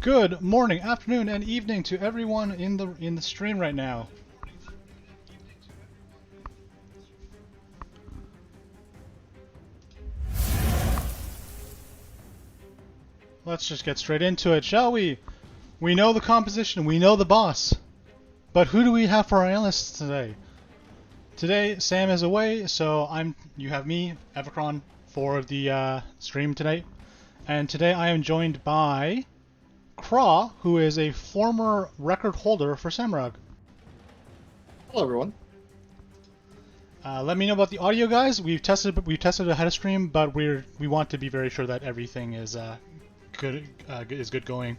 Good morning, afternoon, and evening to everyone in the stream right now. Let's just get straight into it, shall we? We know the composition, we know the boss, but who do we have for our analysts today? Today, Sam is away, so you have me, Evercron, for the stream tonight, and today I am joined by Craw, who is a former record holder for Samarog. Hello, everyone. Let me know about the audio, guys. We've tested ahead of stream, but we want to be very sure that everything is good going.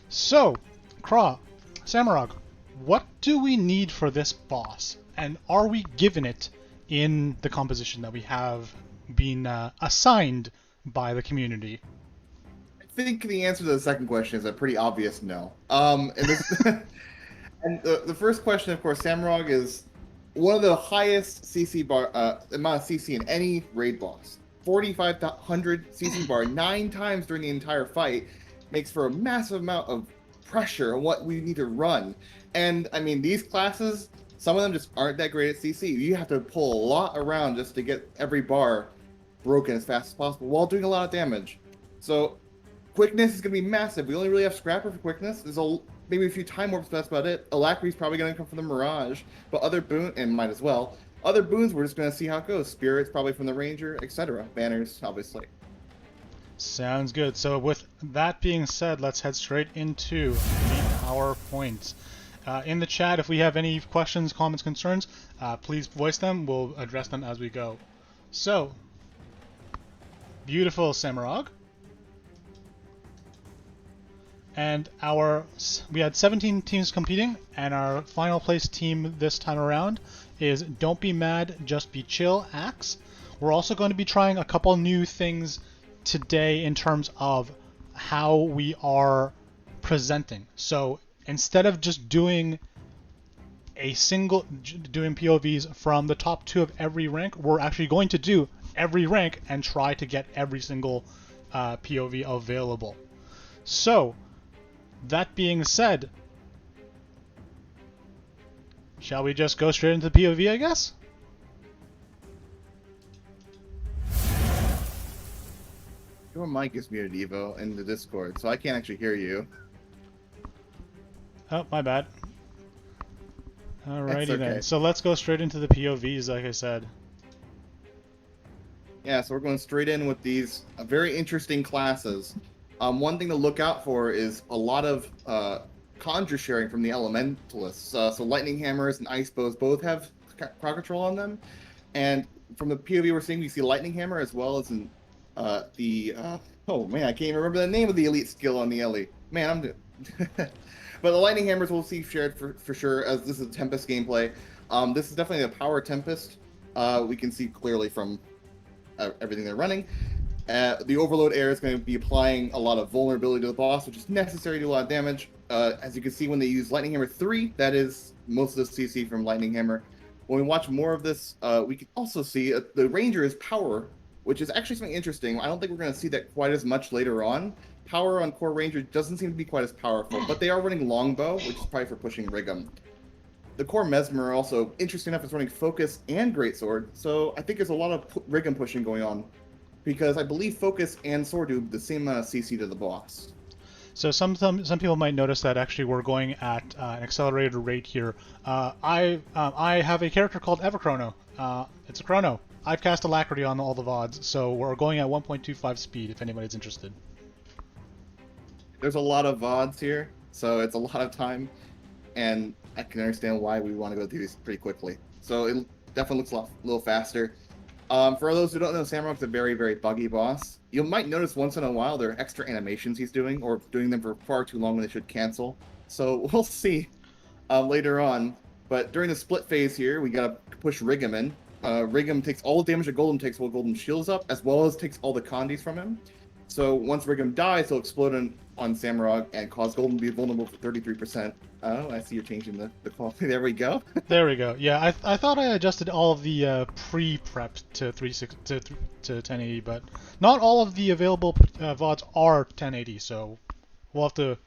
So, Craw, Samarog, what do we need for this boss, and are we given it in the composition that we have been assigned by the community? I think the answer to the second question is a pretty obvious no. And the first question, of course, Samarog is one of the highest CC bar amount of CC in any raid boss. 4,500 CC bar 9 times during the entire fight makes for a massive amount of pressure on what we need to run. And I mean, these classes, some of them just aren't that great at CC. You have to pull a lot around just to get every bar broken as fast as possible while doing a lot of damage. So quickness is going to be massive. We only really have Scrapper for quickness. There's maybe a few Time Warps, but that's about it. Alacrity's probably going to come from the Mirage, but other boon, and might as well. Other boons, we're just going to see how it goes. Spirits probably from the Ranger, etc. Banners, obviously. Sounds good. So with that being said, let's head straight into the PowerPoints. In the chat, if we have any questions, comments, concerns, please voice them. We'll address them as we go. So, beautiful Samarog. And we had 17 teams competing, and our final place team this time around is Don't Be Mad, Just Be Chill, Axe. We're also going to be trying a couple new things today in terms of how we are presenting. So instead of just doing POVs from the top 2 of every rank, we're actually going to do every rank and try to get every single POV available. So, that being said, shall we just go straight into the POV, I guess? Your mic is muted, Evo, in the Discord, so I can't actually hear you. Oh, my bad. Alrighty okay. then. So let's go straight into the POVs, like I said. Yeah, so we're going straight in with these very interesting classes. One thing to look out for is a lot of conjure sharing from the elementalists. So lightning hammers and ice bows both have crowd control on them. And from the POV we're seeing, we see lightning hammer as well as in oh man, I can't even remember the name of the elite skill on the Ellie. Man, I'm but the lightning hammers we'll see shared for sure, as this is Tempest gameplay. This is definitely a power Tempest. We can see clearly from everything they're running. The Overload Air is going to be applying a lot of vulnerability to the boss, which is necessary to do a lot of damage. As you can see, when they use Lightning Hammer 3, that is most of the CC from Lightning Hammer. When we watch more of this, we can also see the Ranger is Power, which is actually something interesting. I don't think we're going to see that quite as much later on. Power on Core Ranger doesn't seem to be quite as powerful, but they are running Longbow, which is probably for pushing Rig'em. The Core Mesmer also, interesting enough, is running Focus and Greatsword, so I think there's a lot of Rig'em pushing going on, because I believe Focus and Sword do the same amount of CC to the boss. So some people might notice that actually we're going at an accelerated rate here. I have a character called Everchrono. It's a chrono. I've cast Alacrity on all the VODs, so we're going at 1.25 speed if anybody's interested. There's a lot of VODs here, so it's a lot of time, and I can understand why we want to go through these pretty quickly. So it definitely looks a little faster. For those who don't know, Samarog's a very, very buggy boss. You might notice once in a while there are extra animations he's doing, or doing them for far too long when they should cancel. So we'll see later on. But during the split phase here, we gotta push Rig'em in. Rig'em takes all the damage that Golden takes while Golden shields up, as well as takes all the condies from him. So once Rig'em dies, he'll explode on Samarog and cause Golden to be vulnerable for 33%. Oh, I see you're changing the quality. There we go. There we go. Yeah, I thought I adjusted all of the pre-prep to 1080, but not all of the available VODs are 1080. So We'll have to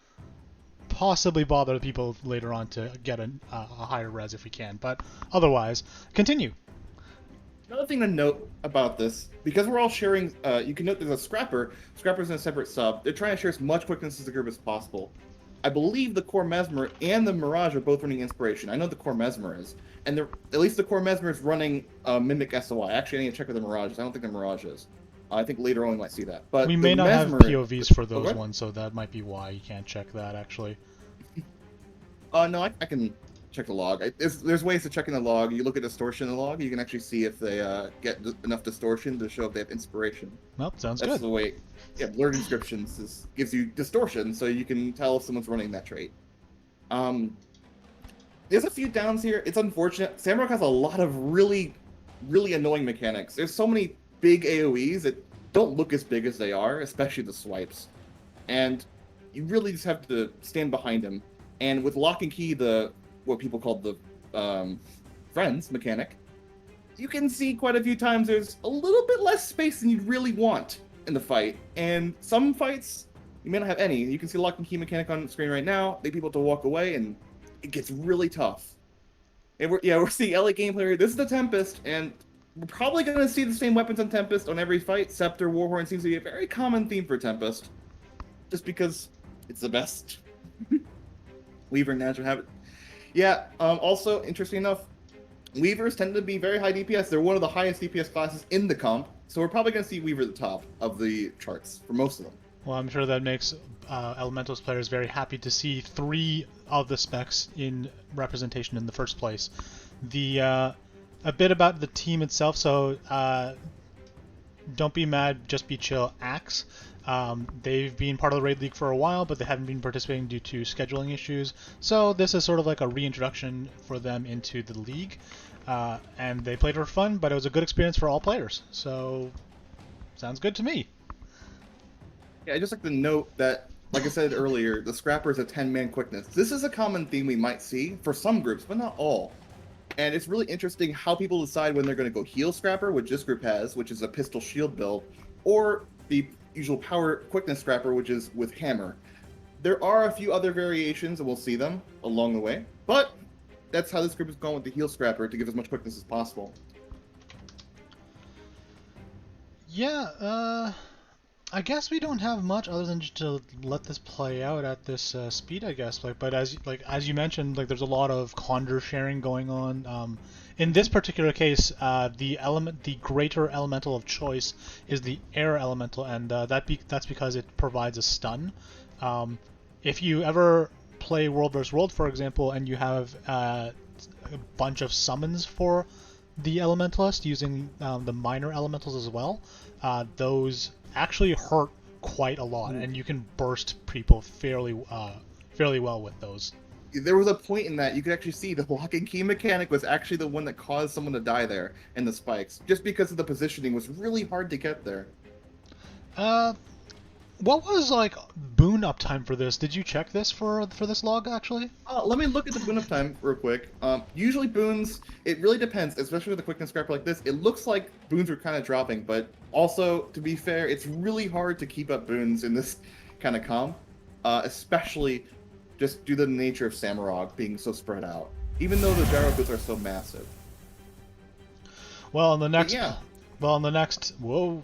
possibly bother people later on to get a higher res if we can, but otherwise, continue. Another thing to note about this, because we're all sharing, you can note there's a Scrapper. Scrapper's in a separate sub. They're trying to share as much quickness as the group as possible. I believe the Core Mesmer and the Mirage are both running Inspiration. I know the Core Mesmer is. And at least the Core Mesmer is running Mimic SOI. Actually, I need to check with the Mirage. I don't think the Mirage is. I think later on we might see that. But We the may not have Mesmer, POVs for those what? ones, so that might be why you can't check that, actually. No, I can check the log. There's ways to check in the log. You look at distortion in the log. You can actually see if they get enough distortion to show if they have inspiration. Well, sounds That's good. the way. Yeah, blurred inscriptions gives you distortion, so you can tell if someone's running that trait. There's a few downs here. It's unfortunate. Samarog has a lot of really, really annoying mechanics. There's so many big AoEs that don't look as big as they are, especially the swipes. And you really just have to stand behind him. And with Lock and Key, what people call the friends mechanic, you can see quite a few times there's a little bit less space than you'd really want in the fight. And some fights, you may not have any. You can see the Lock and Key mechanic on the screen right now. They people to walk away, and it gets really tough. And we're seeing LA gameplay here. This is the Tempest, and we're probably going to see the same weapons on Tempest on every fight. Scepter, Warhorn seems to be a very common theme for Tempest, just because it's the best. Weaver and Natural Habit. Yeah, also, interesting enough, Weavers tend to be very high DPS. They're one of the highest DPS classes in the comp, so we're probably going to see Weaver at the top of the charts for most of them. Well, I'm sure that makes Elementals players very happy to see 3 of the specs in representation in the first place. A bit about the team itself, so don't be mad, just be chill. Axe. They've been part of the Raid League for a while, but they haven't been participating due to scheduling issues. So this is sort of like a reintroduction for them into the league. And they played for fun, but it was a good experience for all players. So, sounds good to me. Yeah, I just like to note that, like I said earlier, the Scrapper is a 10-man quickness. This is a common theme we might see for some groups, but not all. And it's really interesting how people decide when they're going to go heal Scrapper, which this group has, which is a pistol shield build, or the usual power quickness Scrapper, which is with hammer. There are a few other variations, and we'll see them along the way, but that's how this group is going with the heal Scrapper to give as much quickness as possible. Yeah, I guess we don't have much other than just to let this play out at this speed, I guess. But as you mentioned, there's a lot of conjure sharing going on. In this particular case, the greater elemental of choice is the air elemental, and that's because it provides a stun. If you ever play World vs. World, for example, and you have a bunch of summons for the elementalist using the minor elementals as well, those actually hurt quite a lot, and you can burst people fairly well with those. There was a point in that you could actually see the Lock and Key mechanic was actually the one that caused someone to die there in the spikes, just because of the positioning was really hard to get there. What was boon uptime for this? Did you check this for this log actually? Let me look at the boon uptime real quick. Usually boons, it really depends, especially with a quickness scrapper like this. It looks like boons are kind of dropping, but also, to be fair, it's really hard to keep up boons in this kind of comp, especially just due to the nature of Samarog being so spread out, even though the gyro boots are so massive. Well, on the next, yeah. Whoa.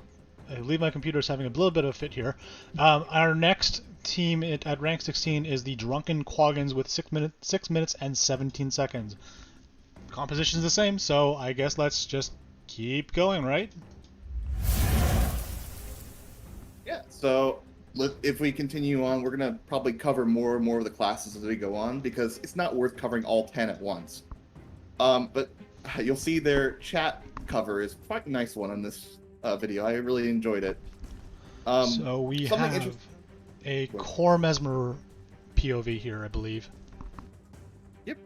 I believe my computer is having a little bit of a fit here. Our next team at rank 16 is the Drunken Quaggins with 6 minutes and 17 seconds. Composition's the same, so I guess let's just keep going, right? Yeah, so if we continue on, we're going to probably cover more and more of the classes as we go on, because it's not worth covering all 10 at once. But you'll see their chat cover is quite a nice one on this video. I really enjoyed it. So we have a Core Mesmer POV here, I believe. Yep.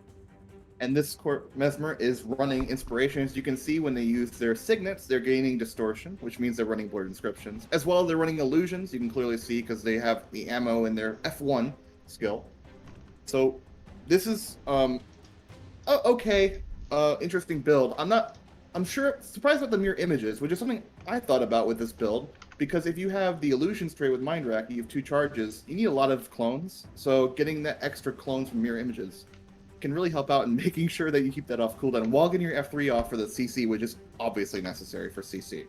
And this Core Mesmer is running inspirations. You can see when they use their signets, they're gaining distortion, which means they're running blurred inscriptions. As well, they're running illusions. You can clearly see because they have the ammo in their F1 skill. So this is okay, interesting build. I'm surprised about the mirror images, which is something I thought about with this build, because if you have the illusions trait with Mind Rack, you have 2 charges, you need a lot of clones. So getting that extra clones from mirror images can really help out in making sure that you keep that off cooldown while getting your F3 off for the CC, which is obviously necessary for CC.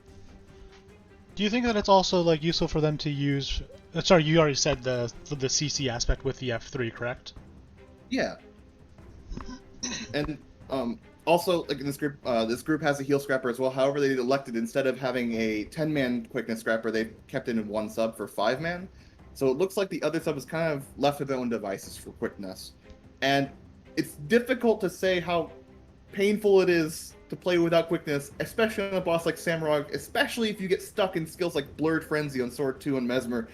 Do you think that it's also like useful for them to use? Sorry, you already said the CC aspect with the F3, correct? Yeah. And also, like in this group has a heal scrapper as well. However, they elected, instead of having a 10-man quickness scrapper, they kept it in 1 sub for 5-man. So it looks like the other sub is kind of left to their own devices for quickness. And it's difficult to say how painful it is to play without quickness, especially on a boss like Samarog, especially if you get stuck in skills like Blurred Frenzy on Sword 2 and Mesmer,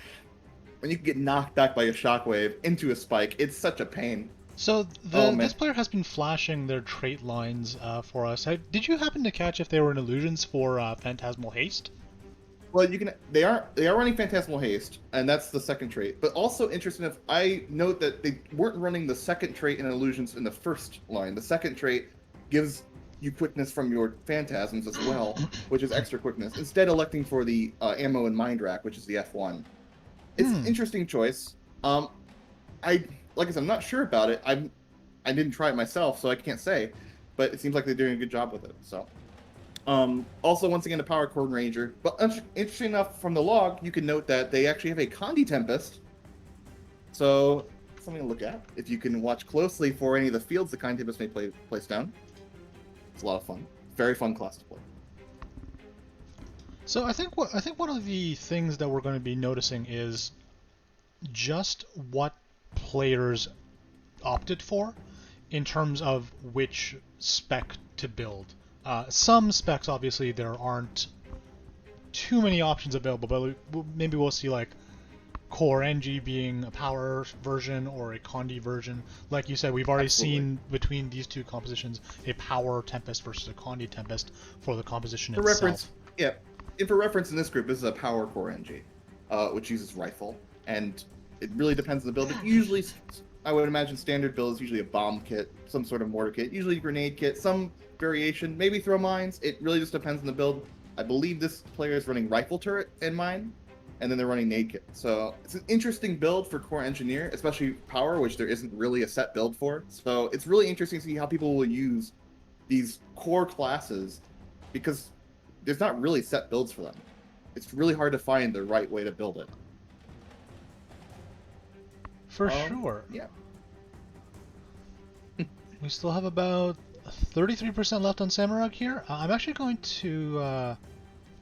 when you can get knocked back by a shockwave into a spike. It's such a pain. So this player has been flashing their trait lines for us. Did you happen to catch if they were in illusions for Phantasmal Haste? Well, they are running Phantasmal Haste, and that's the second trait. But also interesting enough, I note that they weren't running the second trait in illusions in the first line. The second trait gives you quickness from your phantasms as well, which is extra quickness. Instead, electing for the ammo and mind rack, which is the F1. It's an interesting choice. Like I said, I'm not sure about it. I didn't try it myself, so I can't say. But it seems like they're doing a good job with it. So, also once again, a power Cordon Ranger. But interesting enough, from the log, you can note that they actually have a Condi Tempest. So something to look at if you can watch closely for any of the fields the Condi Tempest may place down. It's a lot of fun. Very fun class to play. So I think one of the things that we're going to be noticing is just what players opted for in terms of which spec to build. Some specs, obviously, there aren't too many options available, but maybe we'll see like Core NG being a power version or a Condi version. Like you said, we've already seen between these two compositions a power Tempest versus a Condi Tempest for the composition for itself. Reference, yeah. And for reference, in this group, this is a power Core NG, which uses rifle, and it really depends on the build. But usually, I would imagine standard build is usually a bomb kit, some sort of mortar kit, usually a grenade kit, some variation, maybe throw mines. It really just depends on the build. I believe this player is running rifle turret in mine, and then they're running nade kit. So it's an interesting build for Core Engineer, especially power, which there isn't really a set build for. So it's really interesting to see how people will use these core classes, because there's not really set builds for them. It's really hard to find the right way to build it. For sure. Yeah. We still have about 33% left on Samarog here. I'm actually going to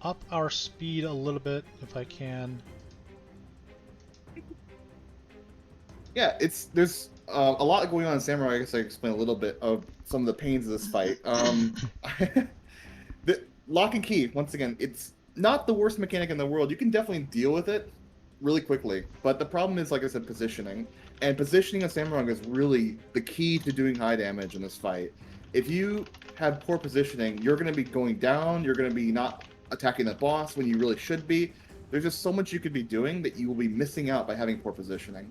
up our speed a little bit if I can. Yeah, there's a lot going on in Samurai. I guess I explain a little bit of some of the pains of this fight. The lock and key, once again, it's not the worst mechanic in the world. You can definitely deal with it really quickly, but the problem is, like I said, positioning. And positioning on Samurai is really the key to doing high damage in this fight. If you have poor positioning, you're going to be going down, you're going to be not attacking the boss when you really should be. There's just so much you could be doing that you will be missing out by having poor positioning.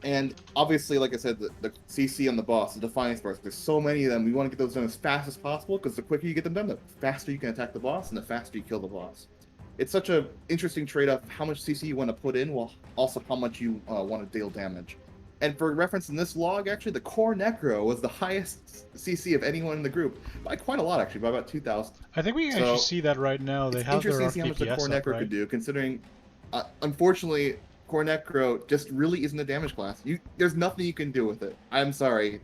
And obviously, like I said, the CC on the boss, the Defiance bars, there's so many of them. We want to get those done as fast as possible, because the quicker you get them done, the faster you can attack the boss, and the faster you kill the boss. It's such an interesting trade-off, how much CC you want to put in, while also how much you want to deal damage. And for reference, in this log, actually, the Core Necro was the highest CC of anyone in the group, by quite a lot, actually, by about 2,000. I think we can actually see that right now. They have their interesting to see how much the Core Necro could do, considering, unfortunately, Core Necro just really isn't a damage class. There's nothing you can do with it. I'm sorry.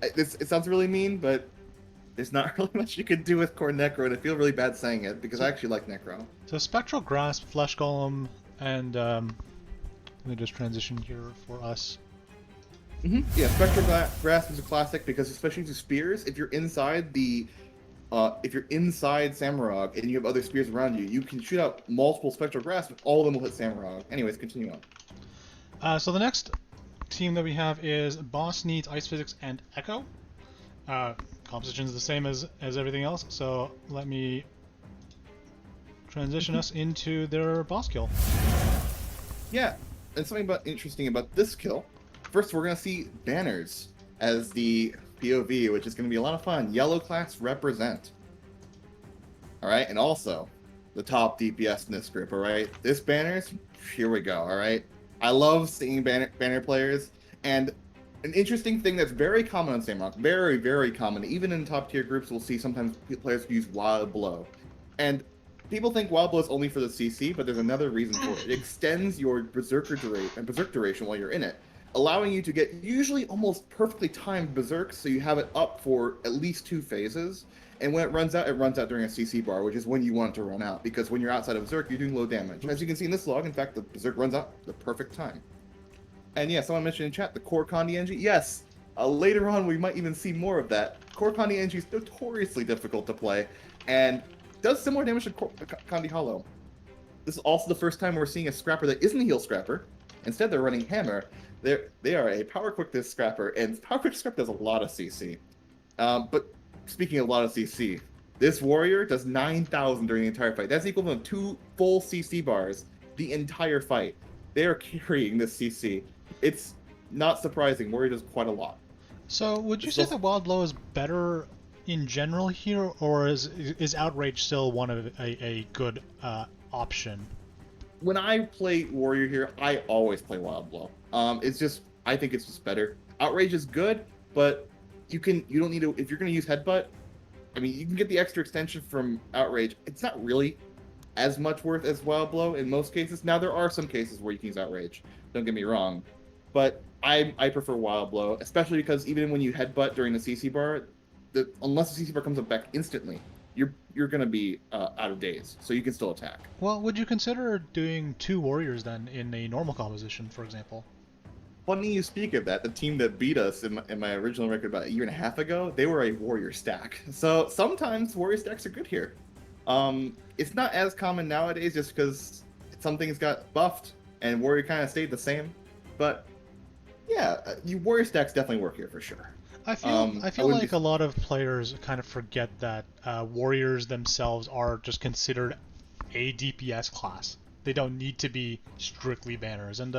It sounds really mean, but there's not really much you can do with Core Necro, and I feel really bad saying it, because I actually like Necro. So Spectral Grasp, Flesh Golem, and let me just transition here for us. Yeah, Spectral Grasp is a classic, because especially to spears, if you're inside Samarog and you have other spears around you, you can shoot out multiple Spectral Grasp, and all of them will hit Samarog. Anyways, continue on. So the next team that we have is Boss Needs Ice Physics and Echo. Composition is the same as everything else, so let me transition us into their boss kill. Yeah, and something interesting about this kill. First, we're going to see banners as the POV, which is going to be a lot of fun. Yellow class represent. Alright, and also, the top DPS in this group, alright? This banners, here we go, alright? I love seeing banner players, and an interesting thing that's very common on Samarog, very, very common, even in top tier groups, we'll see sometimes players use Wild Blow. And people think Wild Blow is only for the CC, but there's another reason for it. It extends your Berserker duration while you're in it, allowing you to get usually almost perfectly timed Berserk, so you have it up for at least 2 phases. And when it runs out during a CC bar, which is when you want it to run out, because when you're outside of Berserk, you're doing low damage. As you can see in this log, in fact, the Berserk runs out the perfect time. And yeah, someone mentioned in chat the core Kandi Engie. Yes, later on we might even see more of that. Core Kandi Engie is notoriously difficult to play, and does similar damage to Kandi Hollow. This is also the first time we're seeing a scrapper that isn't a heal scrapper. Instead, they're running Hammer. They are a power quickness scrapper, and power quick scrap does a lot of CC. But speaking of a lot of CC, this warrior does 9,000 during the entire fight. That's equivalent of 2 full CC bars the entire fight. They are carrying this CC. It's not surprising. Warrior does quite a lot. So, would you say that Wild Blow is better in general here, or is Outrage still one of a good option? When I play Warrior here, I always play Wild Blow. I think it's just better. Outrage is good, but you don't need to, if you're going to use Headbutt, I mean, you can get the extra extension from Outrage. It's not really as much worth as Wild Blow in most cases. Now, there are some cases where you can use Outrage. Don't get me wrong. But I prefer Wild Blow, especially because even when you Headbutt during the CC bar, unless the CC bar comes up back instantly, you're going to be out of days, so you can still attack. Well, would you consider doing 2 warriors then in a normal composition, for example? Funny you speak of that. The team that beat us in my original record about a year and a half ago, they were a warrior stack. So sometimes warrior stacks are good here. It's not as common nowadays just because some things got buffed and warrior kind of stayed the same. But yeah, warrior stacks definitely work here for sure. I feel like a lot of players kind of forget that warriors themselves are just considered a DPS class. They don't need to be strictly banners, and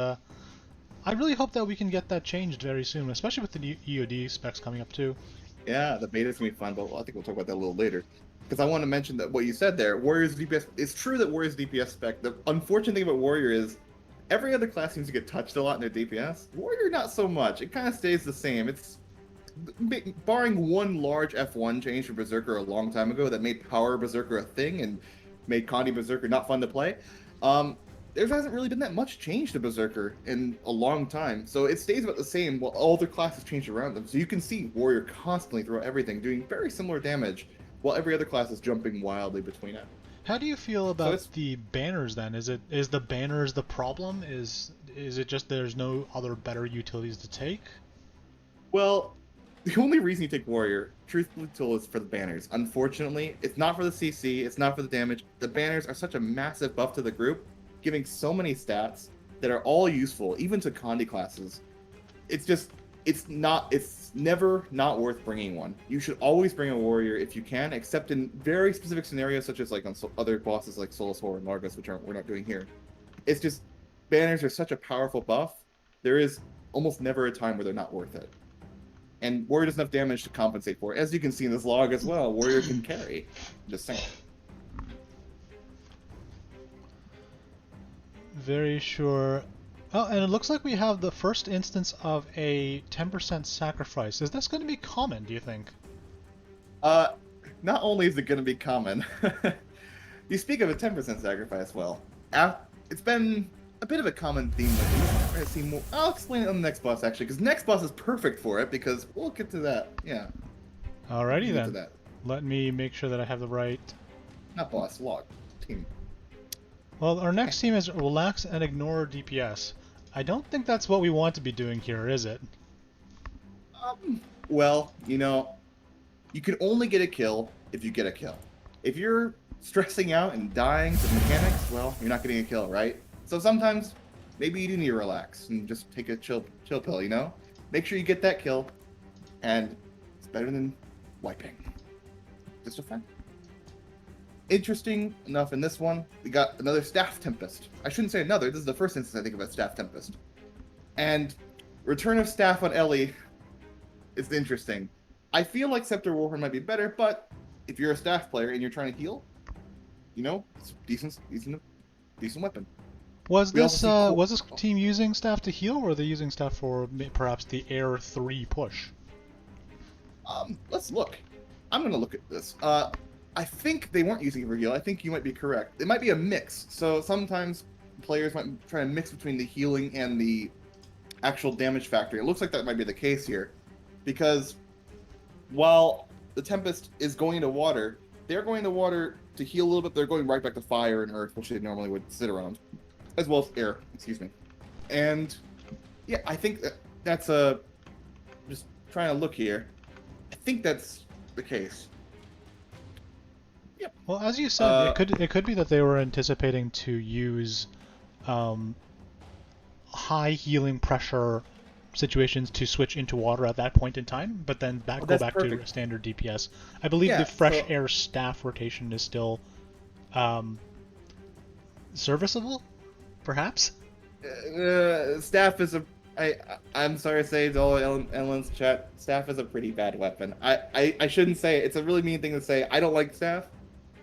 I really hope that we can get that changed very soon, especially with the new EOD specs coming up too. Yeah, the beta's gonna be fun, but I think we'll talk about that a little later. Because I want to mention that what you said there, Warrior's DPS, it's true that Warrior's DPS spec, the unfortunate thing about Warrior is every other class seems to get touched a lot in their DPS. Warrior, not so much. It kind of stays the same. It's, barring one large F1 change for Berserker a long time ago that made Power Berserker a thing and made Kandi Berserker not fun to play, there hasn't really been that much change to Berserker in a long time. So it stays about the same while all other classes change around them. So you can see Warrior constantly throughout everything doing very similar damage while every other class is jumping wildly between it. How do you feel about the banners then? Is the banners the problem? Is it just there's no other better utilities to take? Well, the only reason you take Warrior, truthfully told, is for the banners. Unfortunately, it's not for the CC, it's not for the damage. The banners are such a massive buff to the group, giving so many stats that are all useful, even to Kandi classes. It's never not worth bringing one. You should always bring a Warrior if you can, except in very specific scenarios, such as like on other bosses like Solus Horror and Largus, which we're not doing here. It's just, banners are such a powerful buff, there is almost never a time where they're not worth it. And Warrior does enough damage to compensate for it. As you can see in this log as well, Warrior can carry. Just saying. Very sure. Oh, and it looks like we have the first instance of a 10% sacrifice. Is this going to be common, do you think? Not only is it going to be common, you speak of a 10% sacrifice, well, it's been a bit of a common theme lately. I see more. I'll explain it on the next boss, actually, because next boss is perfect for it, because we'll get to that, yeah. Alrighty then. Let me make sure that I have the right... Not boss, log. Team. Well, our next team is Relax and Ignore DPS. I don't think that's what we want to be doing here, is it? Well, you know, you can only get a kill if you get a kill. If you're stressing out and dying to mechanics, well, you're not getting a kill, right? So sometimes, maybe you do need to relax and just take a chill pill, you know? Make sure you get that kill, and it's better than wiping. Just a fact. Interesting enough in this one, we got another Staff Tempest. I shouldn't say another, this is the first instance I think about Staff Tempest. And Return of Staff on Ellie is interesting. I feel like Scepter Warhorn might be better, but if you're a Staff player and you're trying to heal, it's decent weapon. Was We also this see team using staff to heal, or were they using staff for perhaps the Air 3 push? Let's look. I'm gonna look at this. I think they weren't using it for heal. I think you might be correct. It might be a mix. So sometimes players might try to mix between the healing and the actual damage factor. It looks like that might be the case here, because while the Tempest is going into water, they're going to water to heal a little bit. They're going right back to fire and earth, which they normally would sit around, as well as air. Excuse me. And yeah, I think that's a just trying to look here. I think that's the case. Yep. Well, as you said, it could be that they were anticipating to use high healing pressure situations to switch into water at that point in time, but then go back to standard DPS. I believe the fresh air staff rotation is still serviceable, perhaps. Staff is I'm sorry to say to all Ellen's chat, staff is a pretty bad weapon. I shouldn't say it. It's a really mean thing to say. I don't like staff.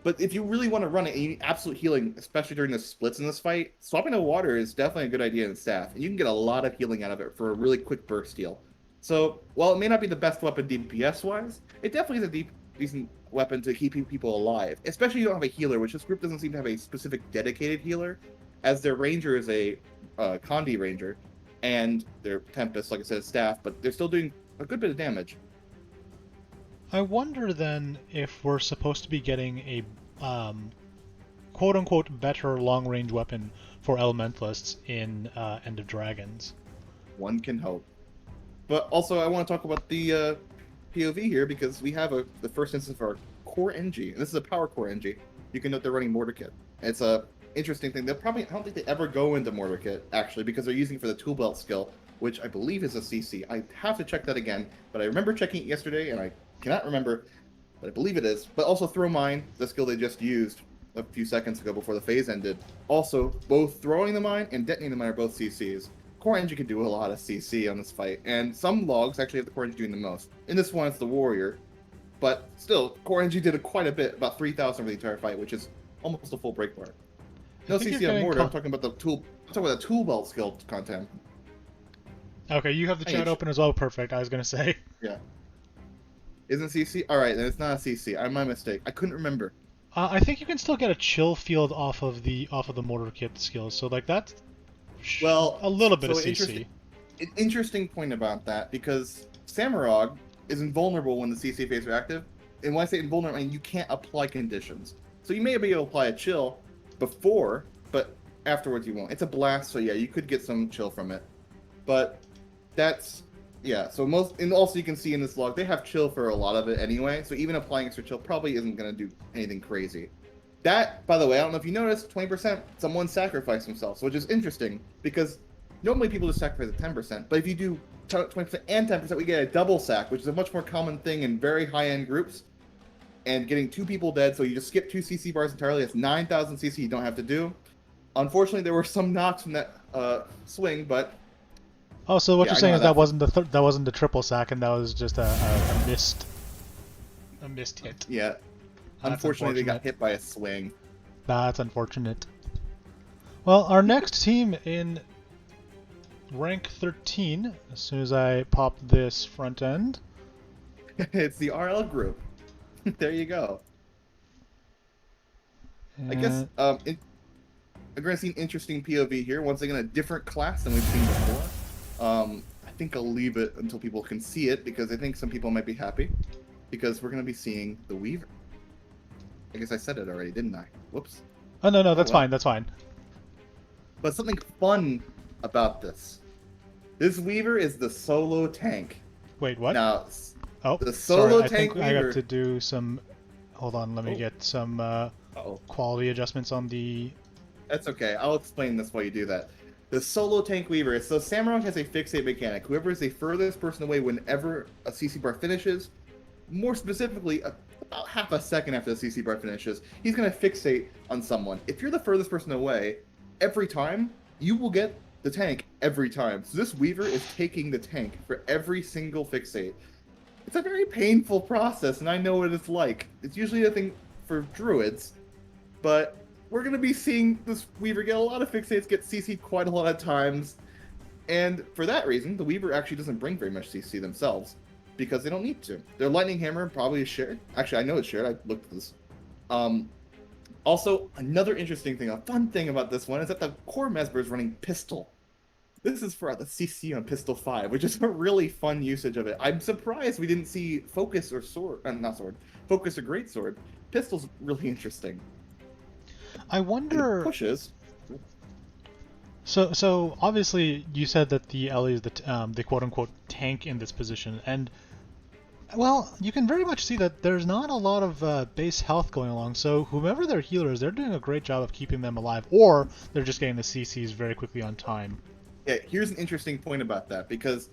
But if you really want to run it and you need absolute healing, especially during the splits in this fight, swapping to water is definitely a good idea in staff. And you can get a lot of healing out of it for a really quick burst heal. So, while it may not be the best weapon DPS-wise, it definitely is a decent weapon to keep people alive. Especially if you don't have a healer, which this group doesn't seem to have a specific dedicated healer, as their ranger is a Condi ranger, and their Tempest, like I said, is staff, but they're still doing a good bit of damage. I wonder then if we're supposed to be getting a quote-unquote better long-range weapon for elementalists in End of Dragons. One can hope. But also, I want to talk about the POV here, because we have the first instance of our core NG, and this is a power core NG. You can note they're running Mortar Kit. It's a interesting thing. I don't think they ever go into Mortar Kit, actually, because they're using it for the Tool Belt skill, which I believe is a CC. I have to check that again, but I remember checking it yesterday, and I cannot remember, but I believe it is. But also Throw Mine, the skill they just used a few seconds ago before the phase ended. Also, both throwing the mine and detonating the mine are both CCs. Core Engine can do a lot of CC on this fight, and some logs actually have the Core Engine doing the most. In this one, it's the Warrior, but still, Core Engine did quite a bit, about 3,000 for the entire fight, which is almost a full break bar. No CC on Mortar. I'm talking about the tool belt skill content. Okay, you have the chat open as well. Perfect. I was gonna say. Yeah. Isn't CC? Alright, then it's not a CC. I'm my mistake. I couldn't remember. I think you can still get a chill field off of the Mortar Kit skills, so like that's a little bit of CC. An interesting point about that, because Samarog is invulnerable when the CC phase are active, and when I say invulnerable, I mean you can't apply conditions. So you may be able to apply a chill before, but afterwards you won't. It's a blast, so yeah, you could get some chill from it. But that's... Yeah, so and also you can see in this log, they have chill for a lot of it anyway, so even applying extra chill probably isn't going to do anything crazy. That, by the way, I don't know if you noticed, 20%, someone sacrificed themselves, which is interesting, because normally people just sacrifice at 10%, but if you do 20% and 10%, we get a double sack, which is a much more common thing in very high-end groups, and getting 2 people dead, so you just skip 2 CC bars entirely, that's 9,000 CC you don't have to do. Unfortunately, there were some knocks from that swing, but... Oh, so what you're saying is that wasn't the triple sack, and that was just a missed hit. Yeah. Unfortunately, they got hit by a swing. That's unfortunate. Well, our next team in rank 13, as soon as I pop this front end. It's the RL group. There you go. And... I guess we're going to see an interesting POV here. Once again, a different class than we've seen before. I think I'll leave it until people can see it, because I think some people might be happy, because we're going to be seeing the Weaver. I guess I said it already, didn't I? Whoops. Oh, no, that's fine, that's fine. But something fun about this. This Weaver is the solo tank. Wait, what? Now, the solo tank Weaver... I got to do some... Hold on, let me get some quality adjustments on the... That's okay, I'll explain this while you do that. The solo tank Weaver. So Samarog has a fixate mechanic. Whoever is the furthest person away whenever a CC bar finishes, more specifically, about half a second after the CC bar finishes, he's going to fixate on someone. If you're the furthest person away, every time, you will get the tank every time. So this Weaver is taking the tank for every single fixate. It's a very painful process, and I know what it's like. It's usually a thing for druids, but we're going to be seeing this Weaver get a lot of fixates, get CC'd quite a lot of times. And for that reason, the Weaver actually doesn't bring very much CC themselves because they don't need to. Their Lightning Hammer probably is shared. Actually, I know it's shared. I looked at this. Also, another interesting thing, a fun thing about this one is that the core Mesmer is running Pistol. This is for the CC on Pistol 5, which is a really fun usage of it. I'm surprised we didn't see Focus or Sword, not Sword, Focus or Greatsword. Pistol's really interesting. I wonder. Pushes. So obviously you said that the Ellie is the quote unquote tank in this position, and well, you can very much see that there's not a lot of base health going along. So whomever their healer is, they're doing a great job of keeping them alive, or they're just getting the CCs very quickly on time. Yeah, here's an interesting point about that, because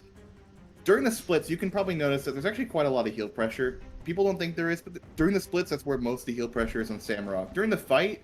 during the splits, you can probably notice that there's actually quite a lot of heal pressure. People don't think there is, but during the splits, that's where most of the heal pressure is on Samarog. During the fight,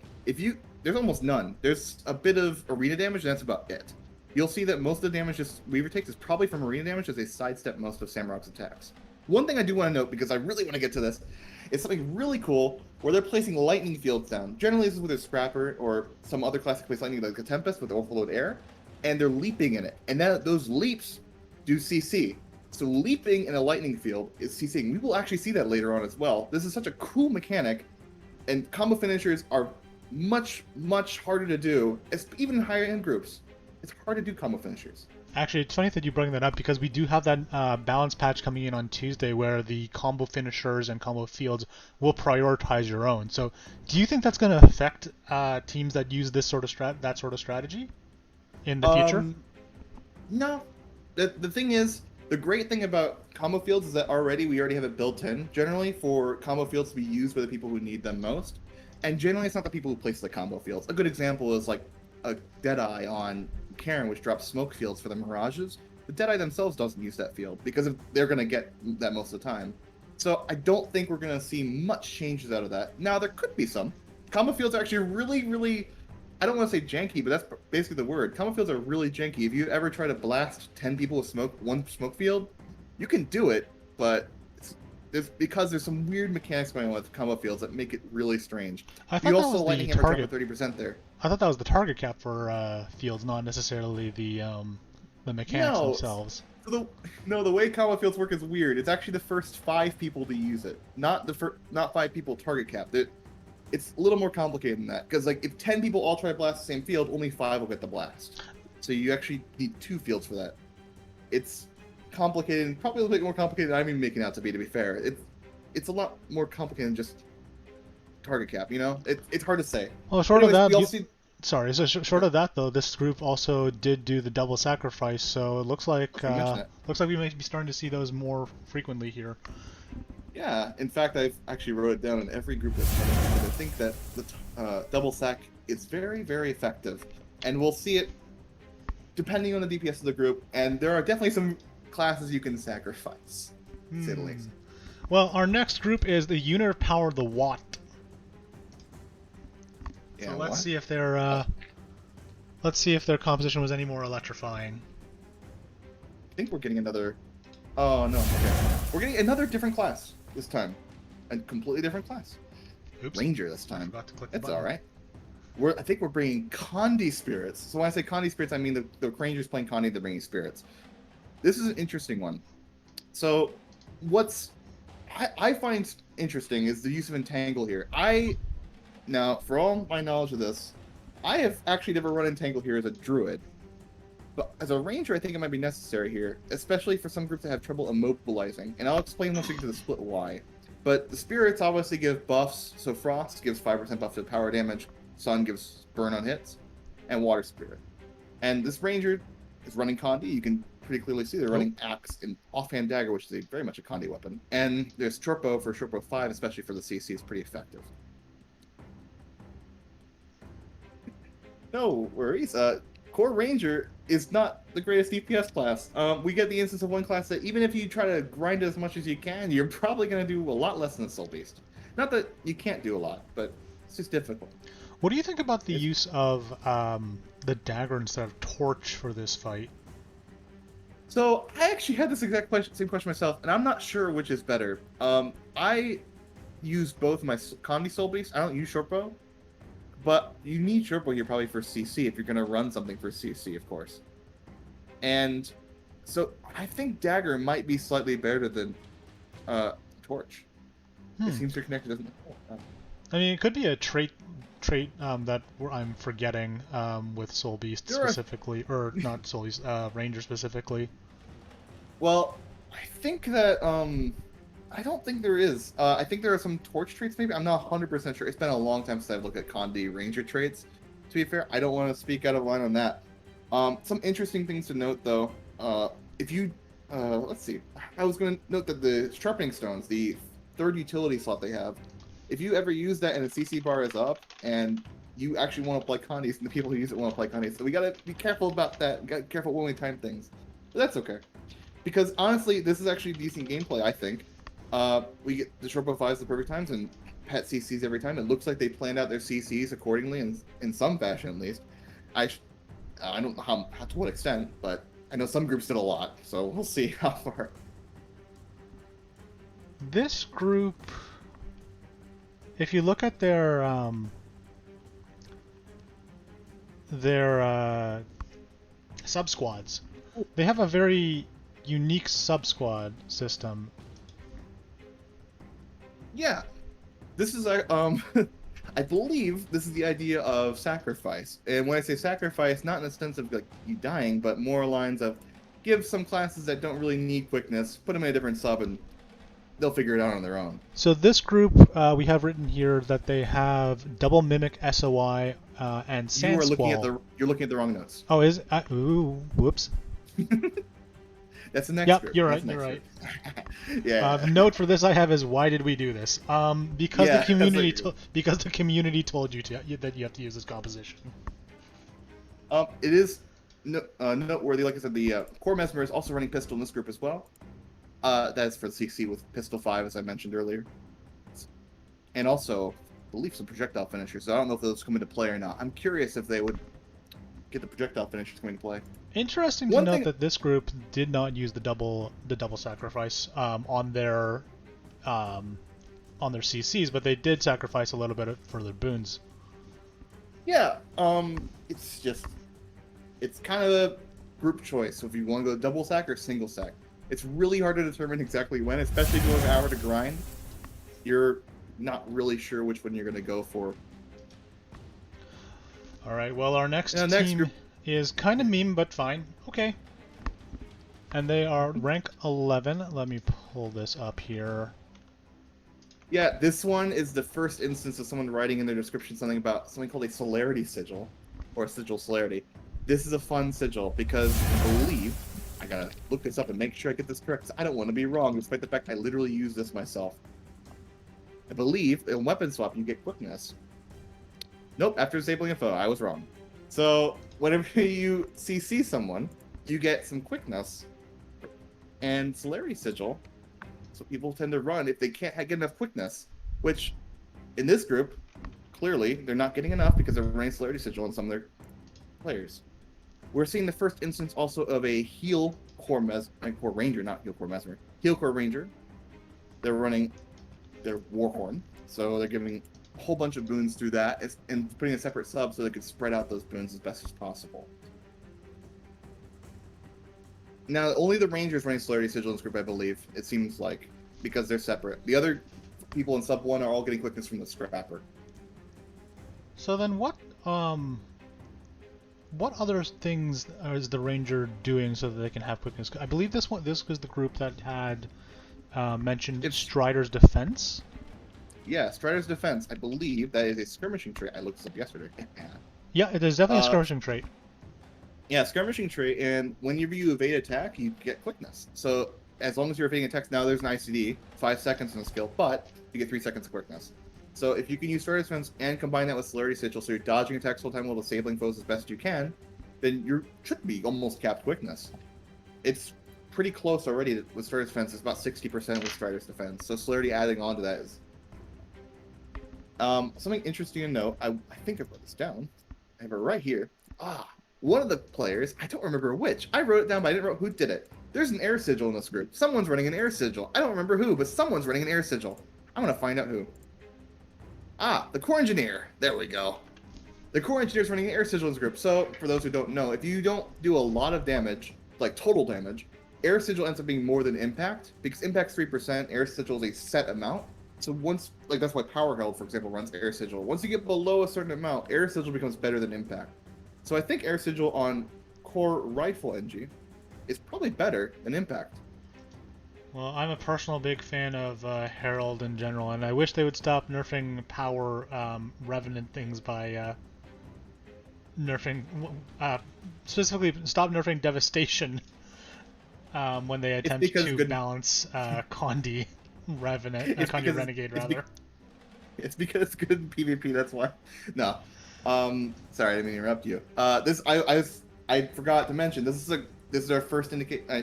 there's almost none. There's a bit of arena damage, and that's about it. You'll see that most of the damage Weaver takes is probably from arena damage, as they sidestep most of Samarog's attacks. One thing I do want to note, because I really want to get to this, is something really cool where they're placing lightning fields down. Generally, this is with a Scrapper or some other classic place lightning like a Tempest with Overload Air, and they're leaping in it. And then those leaps do CC. So leaping in a lightning field is CCing. We will actually see that later on as well. This is such a cool mechanic, and combo finishers are much, much harder to do, even in higher end groups. It's hard to do combo finishers. Actually, it's funny that you bring that up because we do have that balance patch coming in on Tuesday where the combo finishers and combo fields will prioritize your own. So, do you think that's going to affect teams that use this sort of strategy in the future? No. The thing is, the great thing about combo fields is that we already have it built in, generally, for combo fields to be used by the people who need them most. And generally, it's not the people who place the combo fields. A good example is like a Deadeye on Karen, which drops smoke fields for the Mirages. The Deadeye themselves doesn't use that field because they're going to get that most of the time. So I don't think we're going to see much changes out of that. Now, there could be some. Combo fields are actually really, really, I don't want to say janky, but that's basically the word. Combo fields are really janky. If you ever try to blast 10 people with one smoke field, you can do it, but there's some weird mechanics going on with combo fields that make it really strange. You also lightning hammer drop for 30% there. I thought that was the target cap for fields, not necessarily the mechanics themselves. The way combo fields work is weird. It's actually the first 5 people to use it, not 5 people target cap. It's a little more complicated than that, because like if 10 people all try to blast the same field, only 5 will get the blast. So you actually need 2 fields for that. It's complicated, and probably a little bit more complicated than I'm even making it out to be fair. It's a lot more complicated than just target cap, you know? It's hard to say. Well, short of that, short of that though, this group also did do the double sacrifice, so it looks like we may be starting to see those more frequently here. Yeah, in fact, I've actually wrote it down in every group that's coming, because I think that the double sack is very, very effective, and we'll see it depending on the DPS of the group, and there are definitely some classes you can sacrifice, to say the least. Well, our next group is the unit of power, the Watt. Yeah, so let's see if their composition was any more electrifying. I think we're getting another. Oh no! Okay, we're getting another different class this time, a completely different class. Oops. Ranger this time. It's all right. I think we're bringing Condi spirits. So when I say Condi spirits, I mean the Rangers playing Condi. They're bringing spirits. This is an interesting one. So, I find interesting is the use of Entangle here. Now, for all my knowledge of this, I have actually never run Entangle here as a Druid. But as a Ranger, I think it might be necessary here, especially for some groups that have trouble immobilizing. And I'll explain once we get to the split why. But the spirits obviously give buffs. So Frost gives 5% buff to power damage, Sun gives burn on hits, and Water Spirit. And this Ranger is running Condi. You can pretty clearly see they're running Axe and Offhand Dagger, which is very much a Condi weapon. And there's Shortbow for Shortbow 5, especially for the CC, is pretty effective. No worries. Core Ranger is not the greatest DPS class. We get the instance of one class that even if you try to grind it as much as you can, you're probably going to do a lot less than the Soul Beast. Not that you can't do a lot, but it's just difficult. What do you think about the use of the dagger instead of torch for this fight? So I actually had this same question myself, and I'm not sure which is better. I use both my Condi Soul Beast. I don't use Shortbow. But you need Turbo here probably for CC if you're going to run something for CC, of course. And so I think Dagger might be slightly better than Torch. It seems to connect, doesn't it? I mean, it could be a trait that I'm forgetting with Soul Beast specifically, or not Soul Beast, Ranger specifically. Well, I think that I don't think there is. I think there are some Torch traits. Maybe I'm not 100% sure. It's been a long time since I've looked at Condi Ranger traits. To be fair, I don't want to speak out of line on that. Some interesting things to note, though. If you let's see, I was going to note that the sharpening stones, the third utility slot they have, if you ever use that and the CC bar is up and you actually want to play Condis and the people who use it want to play Condis, so we gotta be careful about that. Got careful when we time things, but that's okay. Because honestly, this is actually decent gameplay, I think. We get the Sherpa 5s the perfect times and pet CCs every time. It looks like they planned out their CCs accordingly, in some fashion at least. I don't know how to what extent, but I know some groups did a lot, so we'll see how far. This group, if you look at their sub-squads, they have a very unique sub-squad system. Yeah, this is I believe this is the idea of sacrifice. And when I say sacrifice, not in the sense of like you dying, but more lines of give some classes that don't really need quickness, put them in a different sub, and they'll figure it out on their own. So this group, we have written here that they have double mimic SOI and Sand Squall. You're looking at the wrong notes. Oh, is ooh, whoops. That's the next Yep, group. you're right. You're right. Yeah. The note for this I have is, why did we do this? Because Yeah, the community because the community told you that you have to use this composition. It is noteworthy. Like I said, the Core Mesmer is also running pistol in this group as well. That's for CC with Pistol 5, as I mentioned earlier. And also, I believe some projectile finishers. So I don't know if those come into play or not. I'm curious if they would get the projectile finishers coming into play. Interesting to note that this group did not use the double sacrifice on their CCs, but they did sacrifice a little bit for their boons. Yeah, it's kind of a group choice. So if you want to go double sack or single sack, it's really hard to determine exactly when, especially if you have an hour to grind. You're not really sure which one you're going to go for. All right. Well, our next team group is kind of meme, but fine. Okay. And they are rank 11. Let me pull this up here. Yeah, this one is the first instance of someone writing in their description something called a celerity sigil, or sigil celerity. This is a fun sigil because I believe, I gotta look this up and make sure I get this correct, because I don't want to be wrong, despite the fact I literally use this myself. I believe in weapon swap you get quickness. Nope, after disabling a foe, I was wrong. So whenever you CC someone, you get some quickness and celerity sigil. So people tend to run if they can't get enough quickness, which in this group, clearly they're not getting enough because they're running celerity sigil on some of their players. We're seeing the first instance also of a heal core ranger, not heal core mesmer, heal core ranger. They're running their warhorn, so they're giving a whole bunch of boons through that and putting a separate sub so they can spread out those boons as best as possible. Now, only the Rangers running Celerity Sigil in this group, I believe, it seems like, because they're separate. The other people in sub 1 are all getting quickness from the Scrapper. So then what other things is the Ranger doing so that they can have quickness? I believe this was the group that had mentioned Strider's Defense. Yeah, Strider's Defense. I believe that is a skirmishing trait. I looked this up yesterday. Yeah, it is definitely a skirmishing trait. Yeah, skirmishing trait, and whenever you evade attack, you get quickness. So as long as you're evading attacks, now there's an ICD, 5 seconds in the skill, but you get 3 seconds of quickness. So if you can use Strider's Defense and combine that with Celerity Sigil, so you're dodging attacks all the time while disabling foes as best you can, then you should be almost capped quickness. It's pretty close already with Strider's Defense. It's about 60% with Strider's Defense. So Celerity adding on to that is... something interesting to note, I think I wrote this down. I have it right here. One of the players, I don't remember which. I wrote it down, but I didn't write who did it. There's an air sigil in this group. Someone's running an air sigil. I don't remember who, but someone's running an air sigil. I'm going to find out who. The core engineer. There we go. The core engineer's running an air sigil in his group. So, for those who don't know, if you don't do a lot of damage, like total damage, air sigil ends up being more than impact, because impact's 3%, air sigil is a set amount. So once, like that's why Power Held, for example, runs air sigil. Once you get below a certain amount, air sigil becomes better than impact. So I think air sigil on core rifle NG is probably better than impact. Well, I'm a personal big fan of Herald in general, and I wish they would stop nerfing power revenant things by nerfing, specifically stop nerfing devastation when they attempt to balance Condi Revenant, Condi Renegade rather. It's because it's good in PvP. That's why. No, sorry, I didn't mean to interrupt you. I forgot to mention this is our first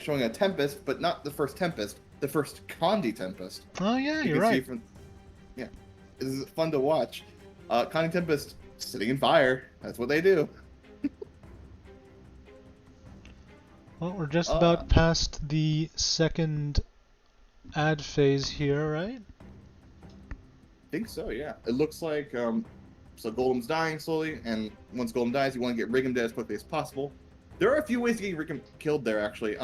showing a Tempest, but not the first Tempest, the first Condi Tempest. Oh yeah, you're right. Yeah, this is fun to watch. Condi Tempest sitting in fire. That's what they do. Well, we're just about past the second ad phase here, right? I think so, yeah. It looks like so Golem's dying slowly, and once Golem dies, you want to get Rigum dead as quickly as possible. There are a few ways to get Rigum killed there, actually.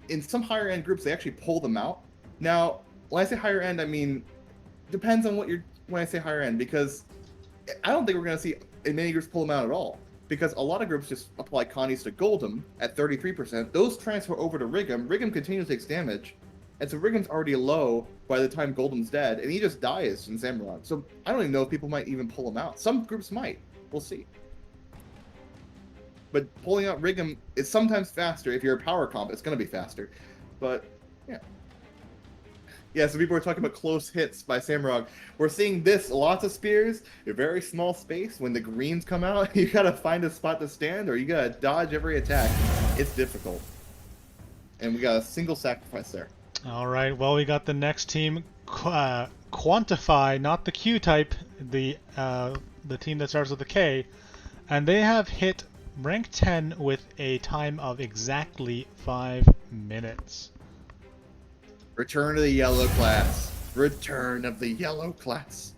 In some higher end groups, they actually pull them out. Now, when I say higher end, I mean depends on when I say higher end, because I don't think we're going to see many groups pull them out at all. Because a lot of groups just apply Condies to Goldem at 33%. Those transfer over to Rigum. Rigum continues to take damage. And so Rigum's already low by the time Goldem's dead, and he just dies in Samarog. So I don't even know if people might even pull him out. Some groups might. We'll see. But pulling out Rigum is sometimes faster. If you're a power comp, it's going to be faster. But, yeah. Yeah, so people are talking about close hits by Samarog. We're seeing this, lots of spears, a very small space. When the greens come out, you gotta find a spot to stand, or you gotta dodge every attack. It's difficult. And we got a single sacrifice there. Alright, well we got the next team, Quantify, not the Q type, the team that starts with a K. And they have hit rank 10 with a time of exactly 5 minutes. Return to the yellow class. Return of the yellow class.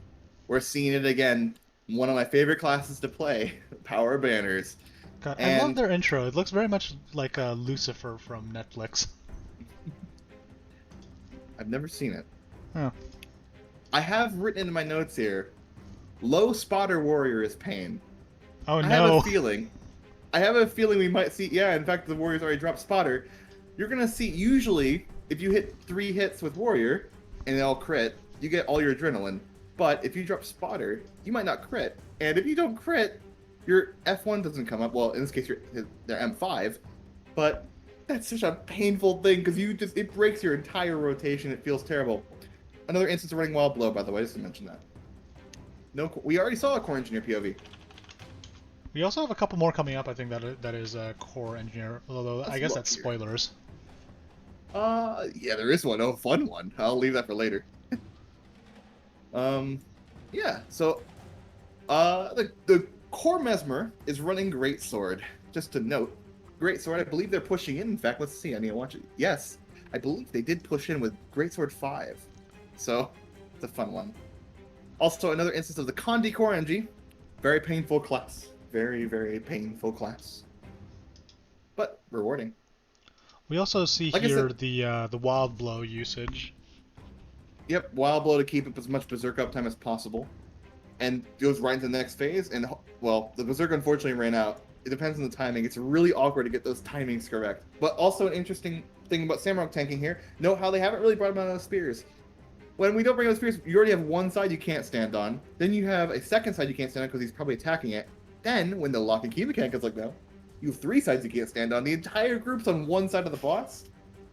We're seeing it again. One of my favorite classes to play, Power Banners. God, I love their intro. It looks very much like Lucifer from Netflix. I've never seen it. Oh. I have written in my notes here, low spotter warrior is pain. Oh no. I have a feeling we might see, yeah, in fact the warrior's already dropped spotter. You're going to see, usually, if you hit 3 hits with warrior, and they all crit, you get all your adrenaline. But if you drop spotter, you might not crit. And if you don't crit, your F1 doesn't come up. Well, in this case, they're M5. But that's such a painful thing, because it breaks your entire rotation. It feels terrible. Another instance of running Wild Blow, by the way, just to mention that. No, we already saw a Core Engineer POV. We also have a couple more coming up, I think, that is Core Engineer, although I guess that's spoilers. Yeah, there is one. Oh, fun one. I'll leave that for later. Yeah, so, the Core Mesmer is running Greatsword. Just to note, Greatsword, I believe they're pushing in. In fact, let's see, I need to watch it. Yes, I believe they did push in with Greatsword 5. So, it's a fun one. Also, another instance of the Condi Core NG. Very painful class. Very, very painful class. But rewarding. We also see like here the Wild Blow usage. Yep, Wild Blow to keep up as much Berserk uptime as possible. And goes right into the next phase. And, well, the Berserk unfortunately ran out. It depends on the timing. It's really awkward to get those timings correct. But also an interesting thing about Samarog tanking here, note how they haven't really brought him out of spears. When we don't bring out the spears, you already have one side you can't stand on. Then you have a second side you can't stand on because he's probably attacking it. Then, when the lock and key mechanic is like that, you have 3 sides you can't stand on. The entire group's on one side of the boss.